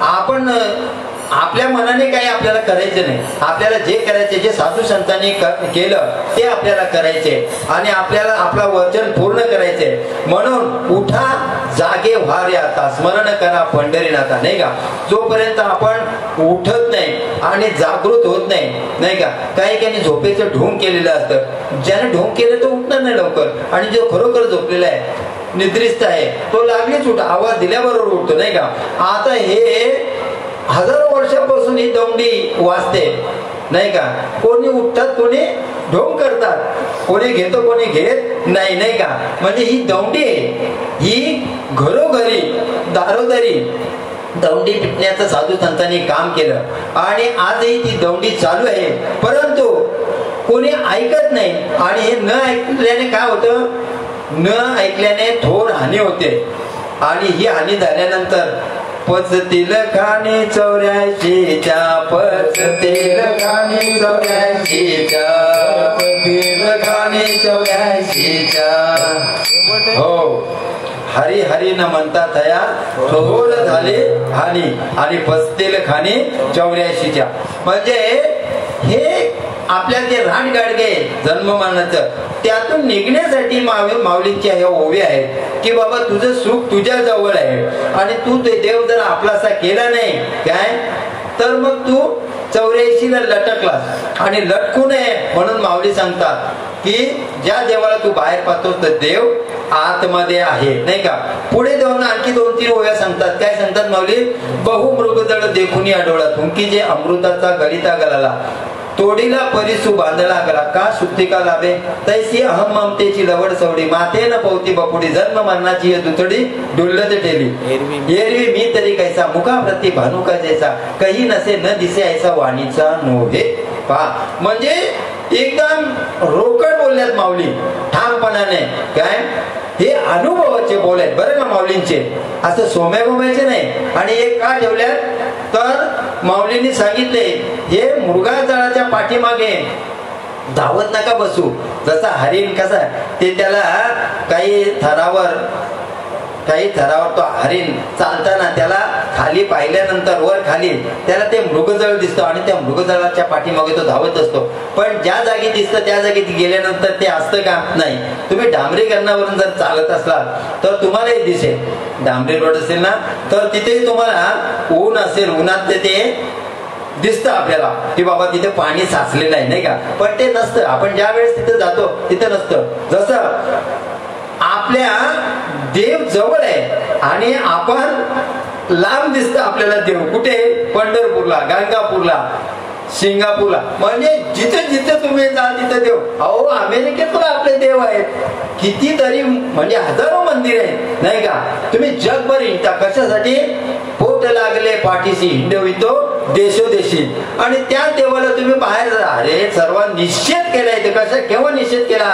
[SPEAKER 1] आपण आपल्या मनाने काही आपल्याला करायचे नाही. आपल्याला जे करायचे, जे साधू संतांनी केलं ते आपल्याला करायचे, आणि आपल्याला आपला वचन पूर्ण करायचे. म्हणून उठा जागे व्हा रे आता, स्मरण करा पंढरीनाथा, नाही का. जोपर्यंत आपण उठत नाही आणि जागृत होत नाही, नाही का. काही झोपेचं ढोंग केलेलं असतं. ज्याने ढोंग केलं तो उठणार नाही लवकर, आणि जो खरोखर झोपलेला आहे, निद्रिस्त आहे, तो लागलीच उठ, आवाज दिल्याबरोबर उठतो, नाही का. आता हे हजारो वर्षापासून ही दौंडी वाजते, नाही का. कोणी उठतात, कोणी ढोंग करतात, कोणी घेतो, कोणी घेत नाही, नाही का. म्हणजे ही दौंडी आहे, ही घरोघरी दारोदारी दौंडी पिटण्याचं साधू संतांनी काम केलं, आणि आजही ती दौंडी चालू आहे. परंतु कोणी ऐकत नाही, आणि हे न ऐकल्याने काय होतं, न ऐकल्याने थोर हानी होते. आणि ही हानी झाल्यानंतर पचतील खाणी 84च्या, पचतील खाणी 84च्या, पचतील खाणी 84च्या. हो, हरी हरी न म्हणता थया थोर झाले हानी, आणि पचतील खाणी 84च्या. म्हणजे हे आपल्या जे रान गाडगे जन्म मरणाचं त्यातून निघण्यासाठी माऊलींच्या ह्या ओव्या आहेत की बाबा तुझं सुख तुझ्या जवळ आहे, आणि तू ते देव जर आपलासा केला नाही काय, तर मग तू 84ला लटकलास, आणि लटकू नये म्हणून माऊली सांगतात की ज्या देवाला तू बाहेर पाहतोस तर देव आतमध्ये आहे, नाही का. पुढे जाऊन आणखी 2-3 ओव्या सांगतात. काय सांगतात माऊली, बहु मृगदळ देखुनी आढळला थुंकी जे अमृताचा गलिता गलाला. तोडीला परिसू बांधला गला का सुट्टिका लाभे तैसी अहम ममतेची लवड सवडी माते न पवती बपुडी जन्म मरणाची दुतडी डुल्लत टेली एरवी मी तरी कैसा मुखा प्रती भानुका जैसा काही नसे न दिसे ऐसा वाणीचा नोहे पहा. म्हणजे एकदम रोकड बोलल्यात माऊली ठामपणाने. काय हे अनुभवाचे बोल आहेत बरं का माऊलींचे, असं सोम्या गोम्याचे नाही. आणि एक का ठेवल्यात तर माऊलींनी सांगितले हे मृगाजळाच्या पाठीमागे धावत नका बसू. जसा हरिण कसा ते त्याला काही थरावर तो हरिण चालताना त्याला खाली पाहिल्यानंतर वर खाली त्याला ते मृगजळ दिसतो आणि त्या मृगजळाच्या पाठीमागे तो धावत असतो. पण ज्या जागी दिसतं त्या जागी गेल्यानंतर ते असतं का नाही. तुम्ही डांबरीकरणावरून जर चालत असलात तर तुम्हालाही दिसेल डांबरी रोड असेल ना तर तिथेही तुम्हाला ऊन असेल उन्हात ते दिसतं आपल्याला की बाबा तिथे पाणी साचलेलं आहे नाही का. पण ते नसतं. आपण ज्या वेळेस तिथे जातो तिथे नसतं. जसं आपल्या देव जवळ आहे आणि आपण लांब दिसतं आपल्याला देव कुठे पंढरपूरला गंगापूरला सिंगापूरला. म्हणजे जिथे जिथे तुम्ही जा तिथे देव. अहो अमेरिकेत पण आपले देव आहेत कितीतरी म्हणजे हजारो मंदिर आहेत नाही का. तुम्ही जगभर हिंडता कशासाठी पोट लागले पाठीशी हिंडवितो देशोदेशी. आणि त्या देवाला तुम्ही बाहेर अरे सर्व निषेध केलाय. ते कशा केव्हा निषेध केला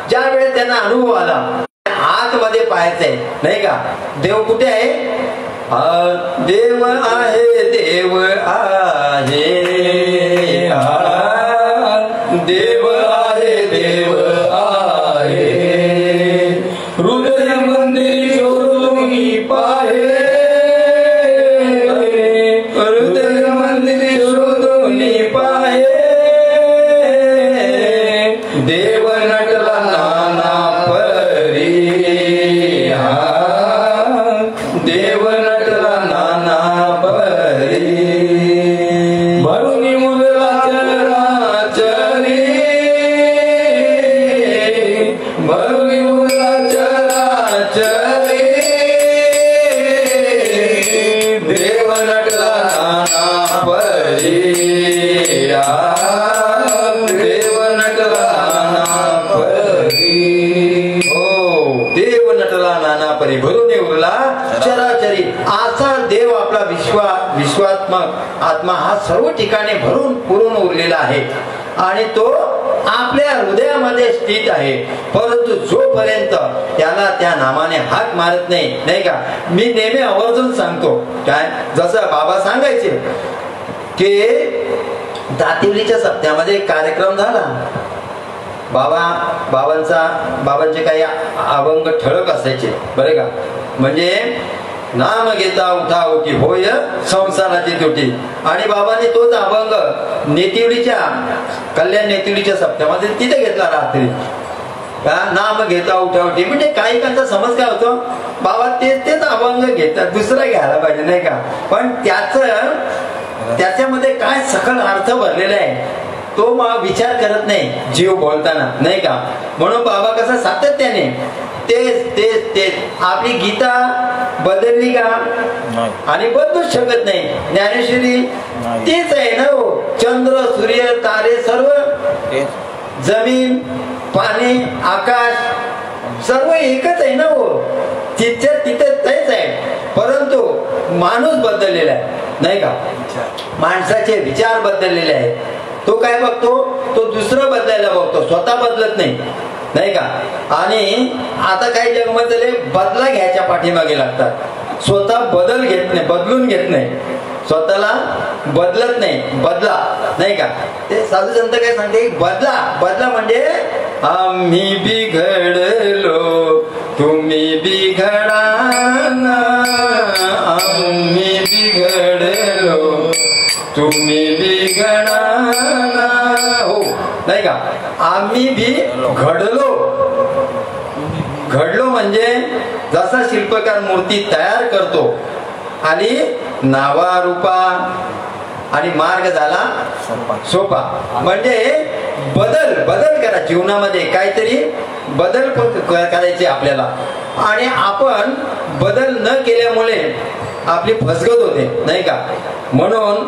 [SPEAKER 1] ज्या वेळेस त्यांना अनुभव आला आतमध्ये पाहायचंय नाही का. देव कुठे आहे. देव आहे देव आहे देव आहे देव आहे हृदय मंदिर शोधून पाहे हृदय मंदिर शोधून पाहे देव नटला नाना परी देव नटला नाना परी भरुनी मुलगा चराचरी भरुनी मुलगा चराचरी देव नटला नाना परी देव नटला नाना परी. हो देव नटला नाना परी भरुनी उरला चराचरी. असा देव आपला विश्वात्मक आत्मा हा सर्व ठिकाणी भरून पुरून उरलेला आहे आणि तो आपल्या हृदयामध्ये स्थित आहे. परंतु जोपर्यंत त्याला त्या नामाने हाक मारत नाही नाही का. मी नेहमी आवर्जून सांगतो काय जसं बाबा सांगायचे की दातिवलीच्या सप्त्यामध्ये कार्यक्रम झाला. बाबांचे काही अभंग ठळक असायचे बरे का. म्हणजे नाम घेता उठा उठी होय संसाराची तुटी. आणि बाबांनी तोच अभंग नेतिवलीच्या कल्याण नेतिवलीच्या सप्त्यामध्ये तिथे घेतला रात्री. नाम घेता उठा उठी म्हणजे काही काहींचा समज काय होतो बाबा तेच अभंग घेतात दुसरा घ्यायला पाहिजे नाही का. पण त्याच्यामध्ये काय सखल अर्थ भरलेला आहे तो विचार करत नाही जीव बोलताना नाही का. म्हणून बाबा कसा सातत्याने तेच आपली गीता बदलली का आणि बदलूच शकत नाही. ज्ञानेश्वरी तेच आहे ना हो. चंद्र सूर्य तारे सर्व जमीन पाणी आकाश सर्व एकच आहे ना हो. तिथे तेच आहे. परंतु माणूस बदललेला आहे नाही का. माणसाचे विचार बदललेले आहेत. तो काय बघतो तो दुसरं बदलायला बघतो स्वतः बदलत नाही का. आणि आता काही जगमध्ये बदला घ्यायच्या पाठीमागे लागतात. स्वतः बदलून घेत नाही स्वतःला बदलत नाही बदला नाही का. ते साधू संत काय सांगते बदला म्हणजे आम्ही बिघडलो तुम्ही बिघडा आम्ही बिघडलो तुम्ही बिघडा हो नाही का. आम्ही बी घडलो म्हणजे जसा शिल्पकार मूर्ती तयार करतो आणि नावा रूपा आणि मार्ग झाला सोपा. म्हणजे बदल करा जीवनामध्ये काहीतरी बदल करायचे आपल्याला. आणि आपण बदल न केल्यामुळे आपली फसगत होते नाही का. म्हणून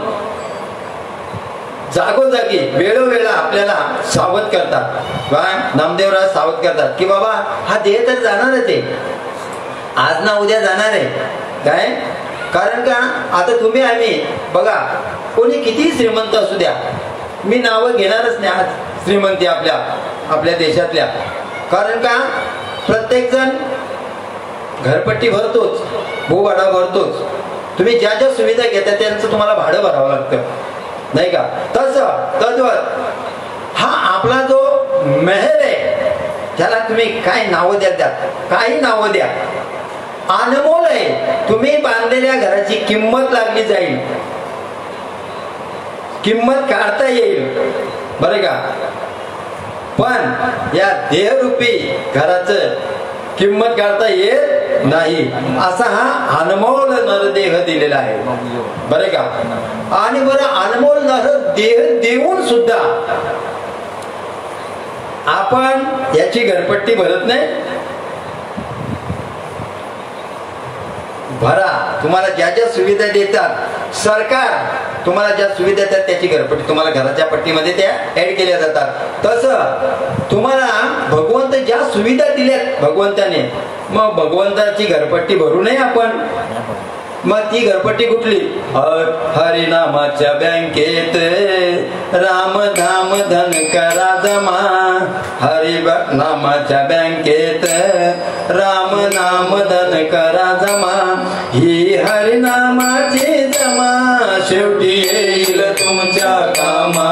[SPEAKER 1] जागोजागी वेळोवेळा आपल्याला सावध करतात. काय नामदेवराज सावध करतात की बाबा हा देह तर जाणारच आहे, आज ना उद्या जाणार आहे. काय कारण का आता तुम्ही आम्ही बघा, कोणी किती श्रीमंत असू द्या, मी नावं घेणारच नाही आज श्रीमंती आपल्या देशातल्या. कारण का प्रत्येक जण घरपट्टी भरतोच, भूभाडा भरतोच. तुम्ही ज्या ज्या सुविधा घेता त्यांचं तुम्हाला भाडं भरावं लागतं, नाही का? तसं तद्वत हा आपला जो महल आहे त्याला तुम्ही काय नावं द्या, त्यात काही नावं द्या, अनमोल आहे. तुम्ही बांधलेल्या घराची किंमत लागली जाईल, किंमत काढता येईल, बरं का? पण या देहरूपी घराचं किंमत काढता येत नाही. असा हा अनमोल नरदेह दिलेला आहे, बरं का? आणि बरं अनमोल नरदेह देऊन सुद्धा आपण याची घरपट्टी भरत नाही. भरा, तुम्हाला ज्या ज्या सुविधा देतात सरकार, तुम्हाला ज्या सुविधा देतात त्याची घरपट्टी तुम्हाला घराच्या पट्टीमध्ये त्या ऍड केल्या जातात. तसं तुम्हाला भगवंत ज्या सुविधा दिल्यात भगवंताने, मग भगवंताची घरपट्टी भरू नये आपण. मग ती घरपट्टी कुठली? हरिनामाच्या बँकेत रामधाम धन करा जमा, हरी नामाच्या बँकेत राम नाम धन करा जमा, ही हरिनामाची जमा शेवटी येईल तुमच्या कामा,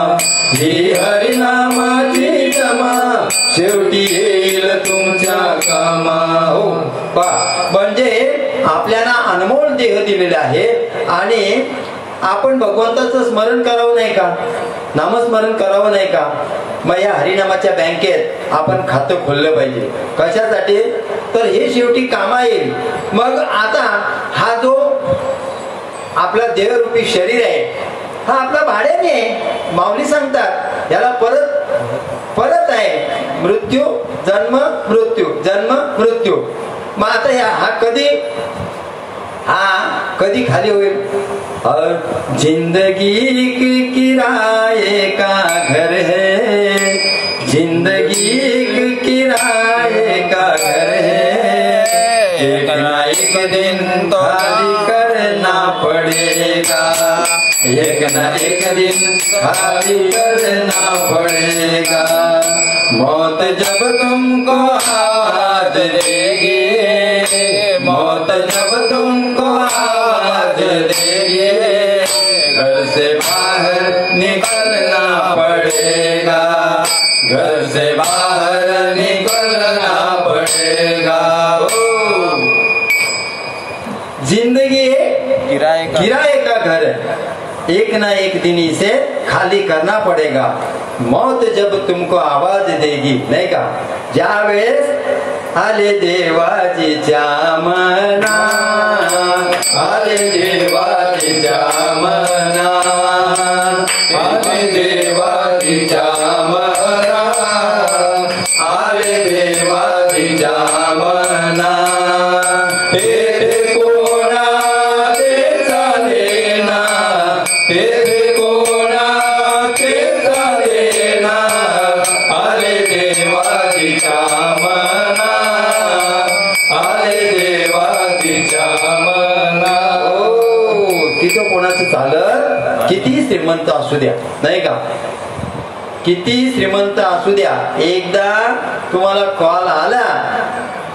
[SPEAKER 1] ही हरिनामाची जमा शेवटी येईल तुमच्या कामा. हो पा, म्हणजे आपल्याला अनमोल देह दिलेला आहे आणि आपण भगवंताचं स्मरण करावं नाही का, नामस्मरण करावं नाही का? मग या हरिनामाच्या बँकेत आपण खातं खोललं पाहिजे. कशासाठी? तर हे शेवटी कामा येईल. मग आता हा जो आपला देहरूपी शरीर आहे हा आपला भाड्याने आहे. माऊली सांगतात याला परत आहे मृत्यू जन्म मृत्यू जन्म मृत्यू. मग आता हा कधी खाली होईल? जिंदगी की किराए का घर है, जिंदगी की किराए का घर है, एक ना एक दिन तो खाली करना पड़ेगा, एक ना एक दिन खाली करना पड़ेगा. मौत जब तुमको आवाज देगी, मौत जब तुमको आवाज देगी, घर से बाहर निकलना पड़ेगा, घर से बाहर निकलना पड़ेगा. जिंदगी किराए का घर है, एक ना एक दिन इसे खाली करना पड़ेगा. मौत जब तुमको आवाज देगी, नाही का? ज्या वेळेस आले देवाजीच्या मना, आले देवाजीच्या मना, आले देवाजीच्या मना, आले देवाजीच्या मना. चालत किती श्रीमंत असू द्या, नाही का? किती श्रीमंत असू द्या, एकदा तुम्हाला कॉल आला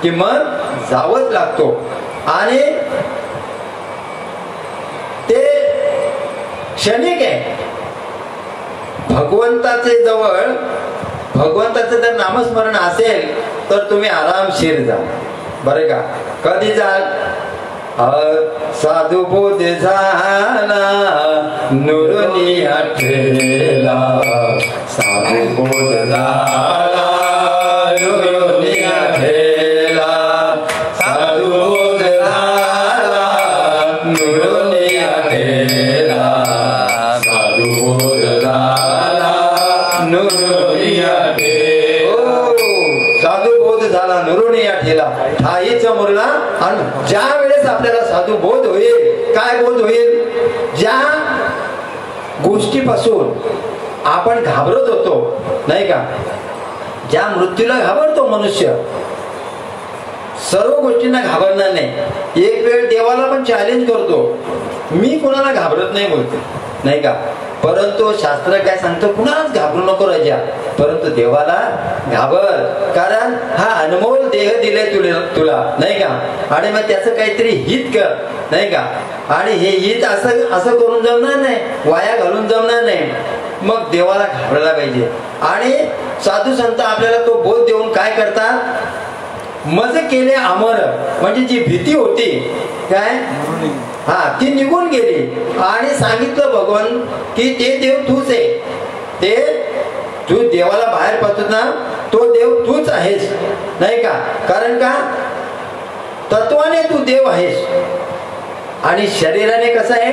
[SPEAKER 1] की मग जावंच लागतो. आणि ते क्षणिक आहे. भगवंताचे जवळ भगवंताचं जर नामस्मरण असेल तर तुम्ही आरामशीर जा, बरं का? कधी जाल? साधू बोध झाला नुरनी आठेला, साधू बोध झाला नुरनी आठेला, साधू बोध झाला नुरनी आठेला, साधू बोध झाला नुरनी आठेला. साधू बोध झाला नुरनी आठेला, ठाईचा मुरला. आणि ज्या वेळेस आपल्याला साधू बोध होईल, काय बोध होईल? ज्या गोष्टीपासून आपण घाबरत होतो नाही का, ज्या मृत्यूला घाबरतो मनुष्य, सर्व गोष्टींना घाबरणार नाही. एक वेळ देवाला पण चॅलेंज करतो, मी कुणाला घाबरत नाही बोलतो नाही का. परंतु शास्त्र काय सांगतो, कुणालाच घाबरू नको राजा, परंतु देवाला घाबर, कारण हा अनमोल देह दिले तुला नाही का. आणि मग त्याचं काहीतरी हित कर नाही का. आणि हे हित असं करून जमणार नाही, वाया घालून जमणार नाही. मग देवाला घाबरायला पाहिजे. आणि साधू संत आपल्याला तो बोध देऊन काय करतात, मज केले अमर, म्हणजे जी भीती होती काय ती निघून गेली. आणि सांगितलं भगवान की ते देव तूच आहे, ते तू देवाला बाहेर पाहतो ना, तो देव तूच आहेस नाही का. कारण का, तत्वाने तू देव आहेस. आणि शरीराने कसं आहे,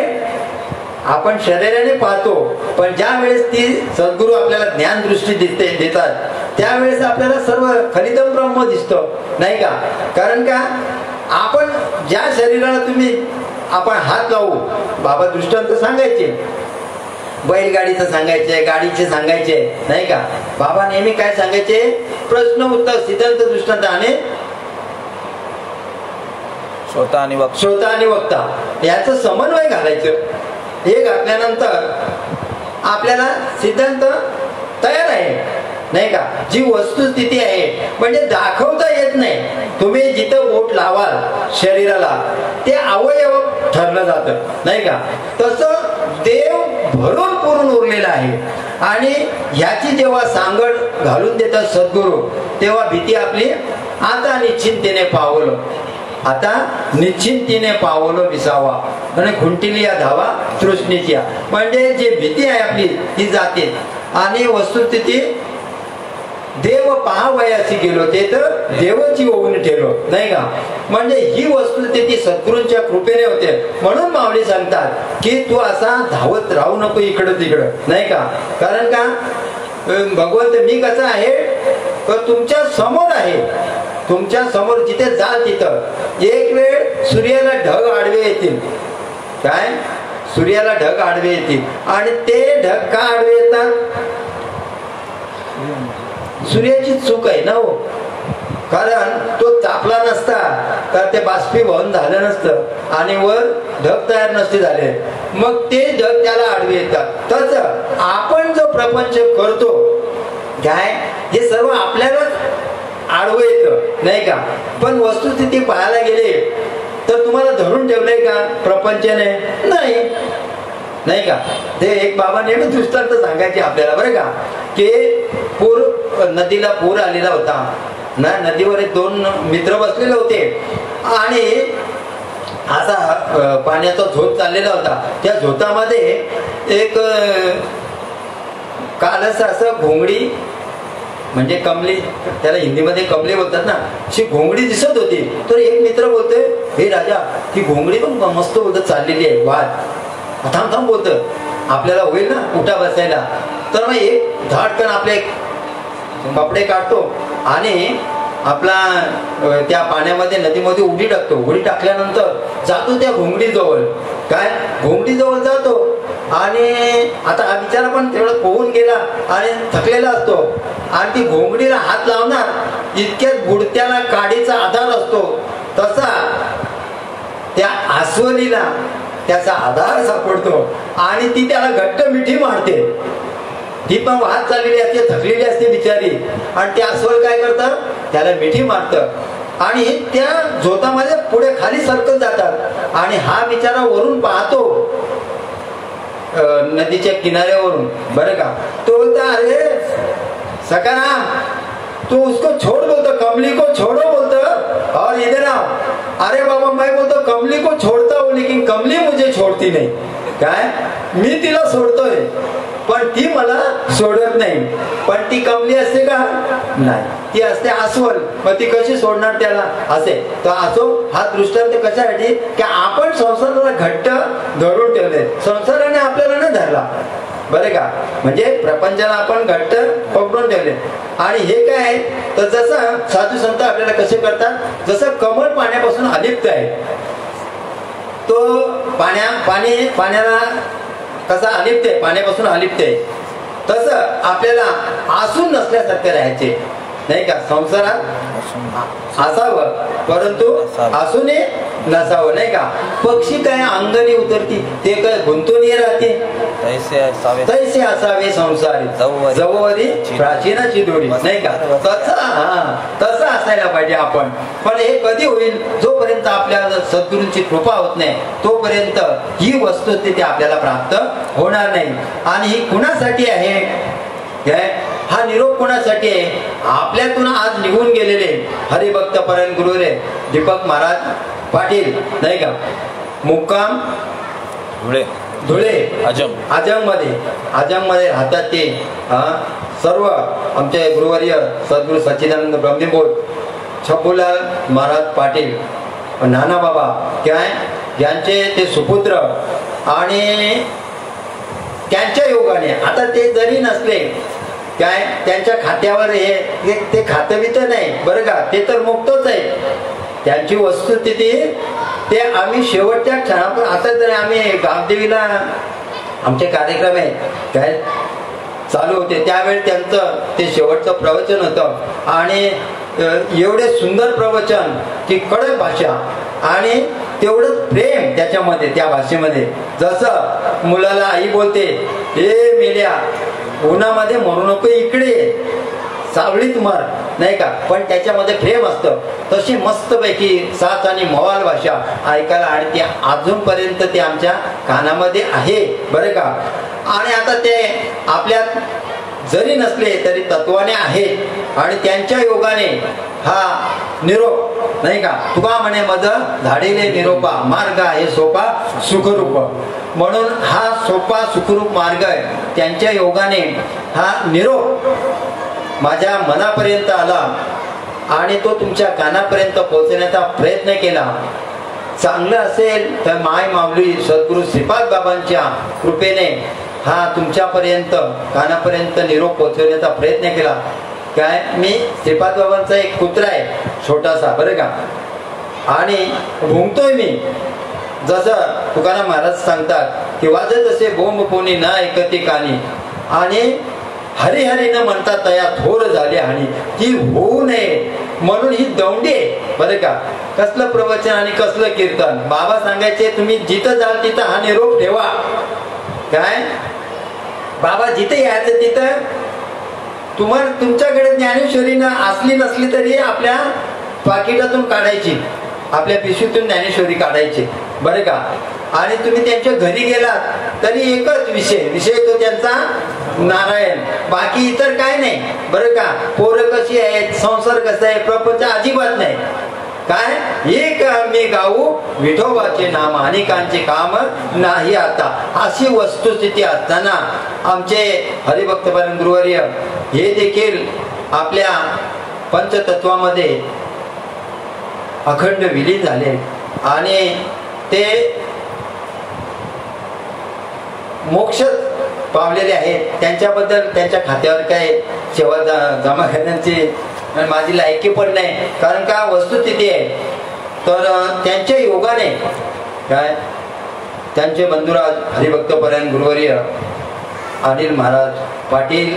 [SPEAKER 1] आपण शरीराने पाहतो, पण ज्या वेळेस ती सद्गुरू आपल्याला ज्ञान दृष्टी देतात, त्यावेळेस आपल्याला सर्व फलितम ब्रह्म दिसतो नाही का. कारण का, आपण ज्या शरीराला आपण हात लावू, बाबा दृष्टांत सांगायचे, बैलगाडीचं सांगायचे, गाडीचे सांगायचे नाही का. बाबा नेहमी काय सांगायचे, प्रश्न उत्तर सिद्धांत दृष्टांत आणि
[SPEAKER 2] श्रोता
[SPEAKER 1] आणि वक्ता याचं समन्वय घालायचं. हे घातल्यानंतर आपल्याला सिद्धांत तयार आहे नाही का. जी वस्तुस्थिती आहे म्हणजे दाखवता येत नाही, तुम्ही जिथं बोट लावाल शरीराला ते अवयव ठरलं जातं नाही का. तसं देव भरून पुरून उरलेला आहे. आणि ह्याची जेव्हा सांगड घालून देतात सद्गुरू, तेव्हा भीती आपली आता निश्चिंतेने पावलं, आता निश्चिंतीने पावलं विसावा, आणि खुंटिली या धावा तृष्णेची. म्हणजे जी भीती आहे आपली ती जाते. आणि वस्तुस्थिती देव पाहावयाची गेलो, ते तर देवाची होऊन ठेवलो नाही का. म्हणजे ही वस्तुस्थिती सद्गुरूंच्या कृपेने होते. म्हणून माऊली सांगतात की तू असा धावत राहू नको इकडं तिकडं नाही का. कारण का, भगवंत मी कसा आहे, तर तुमच्या समोर आहे, तुमच्या समोर जिथे जाल तिथं एक वेळ सूर्याला ढग आडवे येतील, काय सूर्याला ढग आडवे येतील. आणि ते ढग का आडवे येतात, सूर्याची चूक आहे ना हो. कारण तो तापला नसता तर ते बाष्पीभवन झालं नसतं आणि वर ढग तयार नसते झाले, मग ते ढग त्याला आडवे येतात. तसं आपण जो प्रपंच करतो काय, हे सर्व आपल्यालाच आडवं येतं नाही का. पण वस्तुस्थिती पाहायला गेले तर तुम्हाला धरून ठेवलंय का प्रपंचाने, नाही का. ते एक बाबा नेहमी दृष्टांत सांगायचे आपल्याला बरं का, की नदीला पूर आलेला होता ना, नदीवर दोन मित्र बसलेले होते आणि असा पाण्याचा झोत चाललेला होता. त्या झोतामध्ये एक कालस असं घोंगडी, म्हणजे कमली, त्याला हिंदीमध्ये कमली बोलतात ना, अशी घोंगडी दिसत होती. तर एक मित्र बोलतोय, हे राजा ही घोंगडी पण मस्त बोलत चाललेली आहे, वाद थांब बोलत, आपल्याला होईल ना उठा बसायला. तर मग एक धाडकन आपले कपडे काढतो आणि आपला त्या पाण्यामध्ये नदीमध्ये उडी टाकतो. उडी टाकल्यानंतर जातो त्या घोंगडीजवळ, काय घोंगडीजवळ जातो. आणि आता हा बिचारा पण तेवढं पोहून गेला आणि थकलेला असतो, आणि ती घोंगडीला हात लावणार इतक्यात बुडत्याला काडीचा आधार असतो. तसा त्या आस्वलीला त्याचा आधार सापडतो आणि ती त्याला घट्ट मिठी मारते. ती पण वाहत चाललेली असते, थकलेली असते बिचारी, आणि ते अस्वल काय करतं, त्याला मिठी मारतं. आणि त्या झोतामध्ये पुढे खाली सरकत जातात. आणि हा बिचारा वरून पाहतो नदीच्या किनाऱ्यावरून बरं का. तो बोलता, अरे सकाराम तू उसको छोड़ बोलतो, कमली को छोड़ो बोलतो, और इधर आओ. अरे बाबा मैं बोलतो कमली को छोड़ता हूँ, लेकिन कमली मुझे छोड़ती नहीं. काय, मी तिला सोडतोय पण ती मला सोडत नाही. पण ती कमली असते का, नाही, ती असते अस्वल. मग ती कशी सोडणार त्याला असे. तर असो हा दृष्टांत कशासाठी, की आपण संसाराला घट्ट धरून ठेवले, संसाराने आपल्याला न धरला बरे का. म्हणजे प्रपंचाला आपण घट्ट पकडून ठेवले. आणि हे काय आहे, तर जसं साधू संत आपल्याला कसे करतात, जसं कमळ पाण्यापासून अलिप्त आहे, तो पाण्याला कसा अलिप्त आहे, पाण्यापासून अलिप्त आहे. तसं आपल्याला आसून नसल्यासारखं राहायचे नाही का. संसारात असावं परंतु असूनही नसावं नाही का. पक्षी काय अंगणी उतरती ते काय गुंतून राहते तैसे असावे संसारी जवळी प्राचीनाची दोरी नाही का. तसं असायला पाहिजे आपण. पण हे कधी होईल, जोपर्यंत आपल्या सद्गुरूंची कृपा होत नाही तोपर्यंत ही वस्तुस्थिती आपल्याला प्राप्त होणार नाही. आणि ही कुणासाठी आहे, हा निरोप कोणासाठी आहे. आपल्यातून आज निघून गेलेले हरिभक्त परम गुरु रे दीपक महाराज पाटील नाही का. मुक्काम धुळे आजम मध्ये राहतात ते. सर्व आमचे गुरुवर्य सद्गुरु सच्चिदानंद ब्रह्मबोध छप्पूलाल महाराज पाटील नाना बाबा काय यांचे ते सुपुत्र. आणि त्यांच्या योगाने आता ते जरी नसले काय त्यांच्या खात्यावर हे ते खातं बितं नाही बरं का. ते तर मुक्तच आहे. त्यांची वस्तुस्थिती ते आम्ही शेवटच्या क्षणापर्यंत. आता जर आम्ही गावदेवीला आमचे कार्यक्रम आहे काय चालू होते त्यावेळी त्यांचं ते शेवटचं प्रवचन होतं. आणि एवढे सुंदर प्रवचन की कडक भाषा आणि तेवढंच प्रेम त्याच्यामध्ये त्या भाषेमध्ये. जसं मुलाला आई बोलते हे मेल्या उन्हामध्ये मरू नको इकडे सावळीत मर नाही का. पण त्याच्यामध्ये प्रेम असतं. तशी मस्तपैकी साथ आणि मवाल भाषा ऐकायला आणि ते अजूनपर्यंत ते आमच्या कानामध्ये आहे बरं का. आणि आता ते आपल्यात जरी नसले तरी तत्वाने आहेत. आणि त्यांच्या योगाने हा निरोप नाही का. तुका म्हणे मज धाडिले निरोपा मार्ग आहे सोपा सुखरूप. म्हणून हा सोपा सुखरूप मार्ग आहे. त्यांच्या योगाने हा निरोप माझ्या मनापर्यंत आला आणि तो तुमच्या कानापर्यंत पोहोचण्याचा प्रयत्न केला. चांगलं असेल तर माय माऊली सद्गुरु श्रीपाद बाबांच्या कृपेने हा तुमच्यापर्यंत कानापर्यंत निरोप पोहोचवण्याचा प्रयत्न केला. काय मी श्रीपाद बाबांचा एक कुत्रा आहे छोटासा बरं का. आणि भुंकतोय मी. जसं तुकाराम महाराज सांगतात की वाजत असे बोंब कोणी न ऐकते कानी. आणि हरिहरी न म्हणता तया थोर झाली आणि ती होऊ नये म्हणून ही दौंडी आहे बरं का. कसलं प्रवचन आणि कसलं कीर्तन. बाबा सांगायचे तुम्ही जिथं जाल तिथं हा निरोप ठेवा. काय बाबा जिथे यायचं तिथं तुम्हाला तुमच्याकडे ज्ञानेश्वरीनं असली नसली तरी आपल्या पाकिटातून काढायची, आपल्या पिशवीतून ज्ञानेश्वरी काढायची बरं का. आणि तुम्ही त्यांच्या घरी गेलात तरी एकच विषय तो त्यांचा नारायण. बाकी इतर काय नाही बरं का. पोरं कशी आहेत, संसार कसा आहे, प्रपंच अजिबात नाही. काय एक मी गाऊ विठोबाचे नाम अनेकांचे काम नाही आता. अशी वस्तुस्थिती असताना आमचे हरिभक्त परम गुरुवर्य हे देखील आपल्या पंचतत्वामध्ये अखंड विलीन झाले आणि ते मोक्ष पावलेले आहेत. त्यांच्याबद्दल त्यांच्या खात्यावर काय सेवा जमा करण्याची माझी लायकी पण नाही. कारण का वस्तुस्थिती आहे. तर त्यांच्या योगाने काय त्यांचे बंधुराज हरिभक्त परायण गुरुवर्य अनिल महाराज पाटील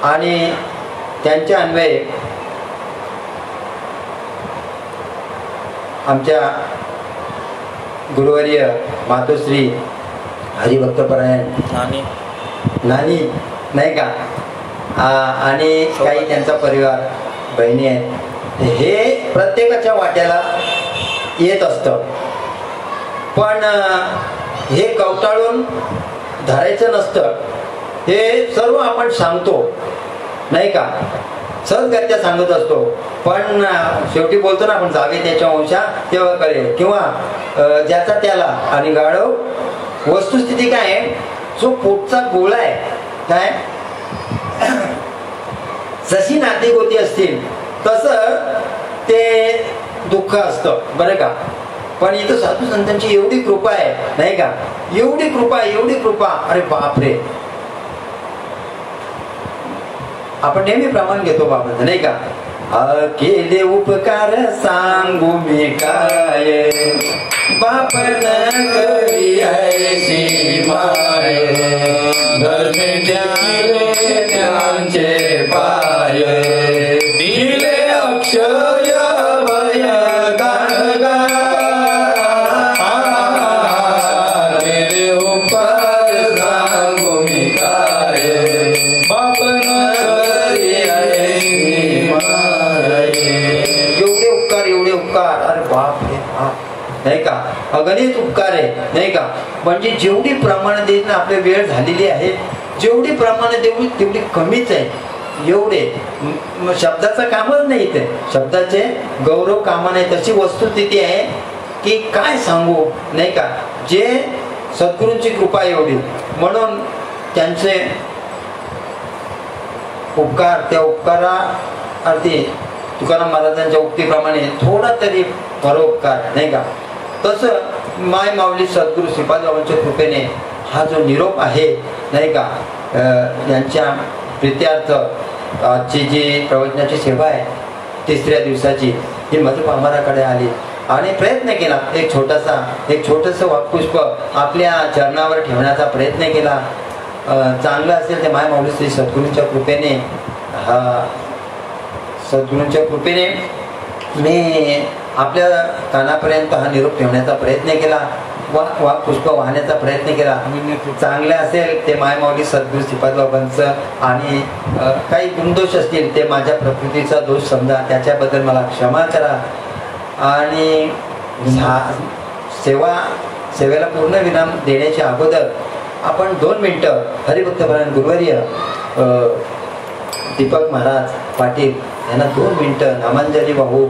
[SPEAKER 1] आणि त्यांच्या अन्वये आमच्या गुरुवर्य मातोश्री हरिभक्त परायण नानी नाही का. आणि काही त्यांचा परिवार बहिणी आहेत. हे प्रत्येकाच्या वाट्याला येत असतं. पण हे कवटाळून धरायचं नसतं. हे सर्व आपण सांगतो नाही का. सहजगत्या सांगत असतो. पण शेवटी बोलतो ना आपण जावे त्याच्या वंशा तेव्हा कळेल किंवा ज्याचा त्याला. आणि गाढव वस्तुस्थिती काय आहे, जो पोटचा गोळा आहे काय जशी नाती गोती असतील तसं ते दुःख असतं बरं का. पण इथं साधू संतांची एवढी कृपा आहे नाही का. एवढी कृपा अरे बापरे. आपण नेहमी प्रमाण घेतो बाबांचं नाही का. केले उपकार सांगू मी काय बापन करी ऐशी माय
[SPEAKER 2] धर्मे ज्ञानचे पाय दिले अक्षय भय गाणगा दिले उपकार सांगू मी काय बापन
[SPEAKER 1] एवढे उपकार अरे बाप रे बाप नाही का अगणित उपकार आहे नाही का म्हणजे जेवढी प्रमाण देत ना आपली वेळ झालेली आहे जेवढी प्रमाण देऊ तेवढी कमीच आहे एवढे शब्दाचं कामच नाही इथे शब्दाचे गौरव कामा नाही तशी वस्तुस्थिती आहे की काय सांगू नाही का जे सद्गुरूंची कृपा एवढी म्हणून त्यांचे उपकार त्या उपकारार्थी तुकाराम महाराजांच्या उक्तीप्रमाणे थोडा तरी परोपकार नाही का तसं माय माऊली सद्गुरू श्रीपादबाबांच्या कृपेने हा जो निरोप आहे नाही का यांच्या प्रीत्यार्थ आजची जी प्रवचनाची सेवा आहे तिसऱ्या दिवसाची ही मधुपामाराकडे आली आणि प्रयत्न केला एक छोटंसं वाक्पुष्प आपल्या चरणावर ठेवण्याचा प्रयत्न केला चांगलं असेल ते माय माऊली श्री सद्गुरूंच्या कृपेने सद्गुरूंच्या कृपेने मी आपल्या कानापर्यंत हा निरोप ठेवण्याचा प्रयत्न केला पुष्प वाहण्याचा प्रयत्न केला चांगले असेल ते माय माऊली सद्गुरू श्रीपादबाबांचं आणि काही गुणदोष असतील ते माझ्या प्रकृतीचा दोष समजा त्याच्याबद्दल मला क्षमा करा आणि सेवेला पूर्ण विराम देण्याच्या अगोदर आपण 2 मिनिटं हरिभक्तपरायण गुरुवर्य दीपक महाराज पाटील यांना 2 मिनिटं नामांजली वाहू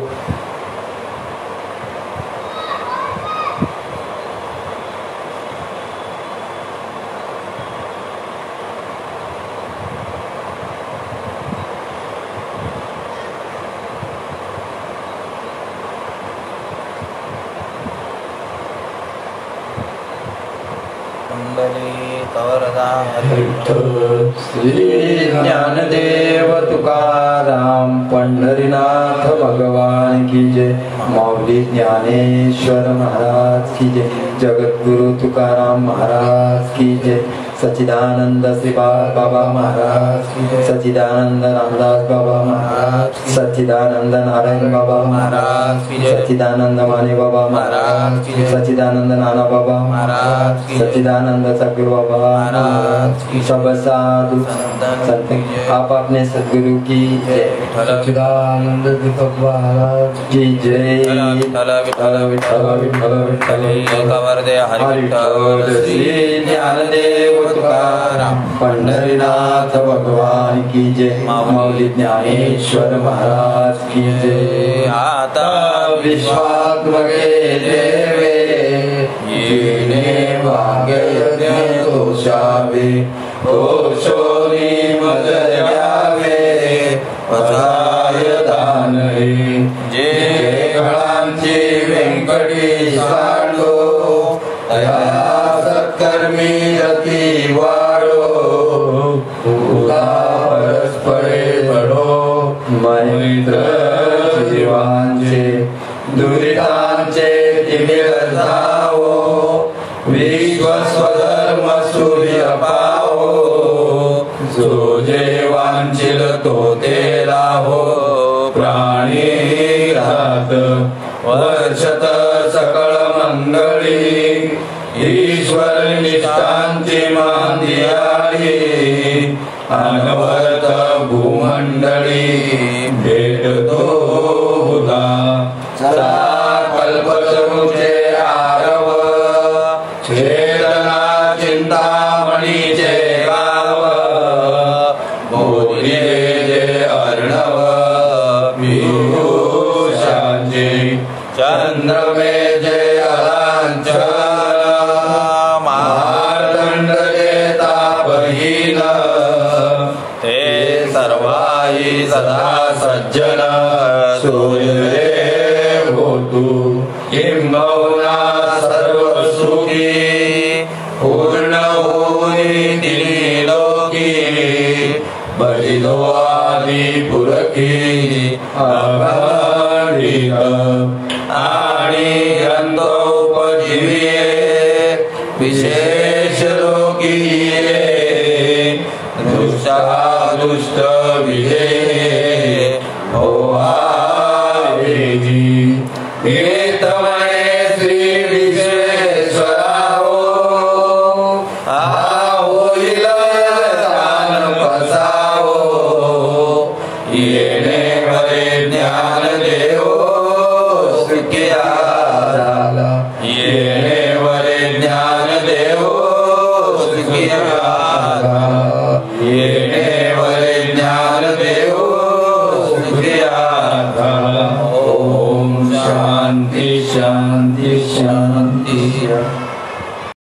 [SPEAKER 1] श्री ज्ञानदेव तुकाराम पंढरीनाथ भगवान की जय माऊली ज्ञानेश्वर महाराज की जय जगद्गुरु तुकाराम महाराज की जय सच्चिदानंद श्रीपाद बाबा महाराज की जय सच्चिदानंद रामदास बाबा महाराज सच्चिदानंद नारायण बाबा महाराज की जय सच्चिदानंद माने बाबा महाराज की जय सच्चिदानंद नाना बाबा महाराज की सच्चिदानंद सद्गुरु बाबा महाराज की सब साधु संत आप अपने सद्गुरु की जय सच्चिदानंद दीपक महाराज की जय विठ्ठल विठ्ठल विठ्ठल विठ्ठल विठ्ठल एकवर्दे हरि विठ्ठल श्री ज्ञानदेव तुकाराम पंढरीनाथ भगवान की जय माऊली ज्ञानेश्वर महाराज की जय आता विश्वात्मके देवे येणे भाग्य तोषावे तोषोनी मज द्यावे पथाय दानहे जे गळांची व्यंकटी सांडो तया सत्कर्मी रती वाढो तुला परस्परे बडो मैत्र जीवांचे दुरितांचे तिमिर जावो विश्व स्वधर्म सूर्य पावो जो जे वांछिल तो ते लाभो प्राणी राहत वर्षत सकळ मंगळी ईश्वर निष्ठांची मांदियाळी अनवर्त भूमंडळी भेटतो बुधा सदा कल्पतरुचे आरव छेदना चिंतामणीचे गाव बोधी जे अर्णव पियुषांचे चंद्रमे जे अलांचन मार्दंड जे तापहीन ते सर्वाई सदा सज्जन सूर्य होतु किंबहुना सर्व सुखी पूर्ण होई तिन्ही लोकी बळिलो आदी पुरकी अभाडिक आणि ग्रंथोपजीविये विशेष लोकीये
[SPEAKER 2] विदे हो आवेजी घेत म्हणे श्री विश्वेश्वरा हो होईल ज्ञान बसावो येणे वरे ज्ञान देवो सुखिया झाला येणे वरे ज्ञान देवो सुखिया झाला येणे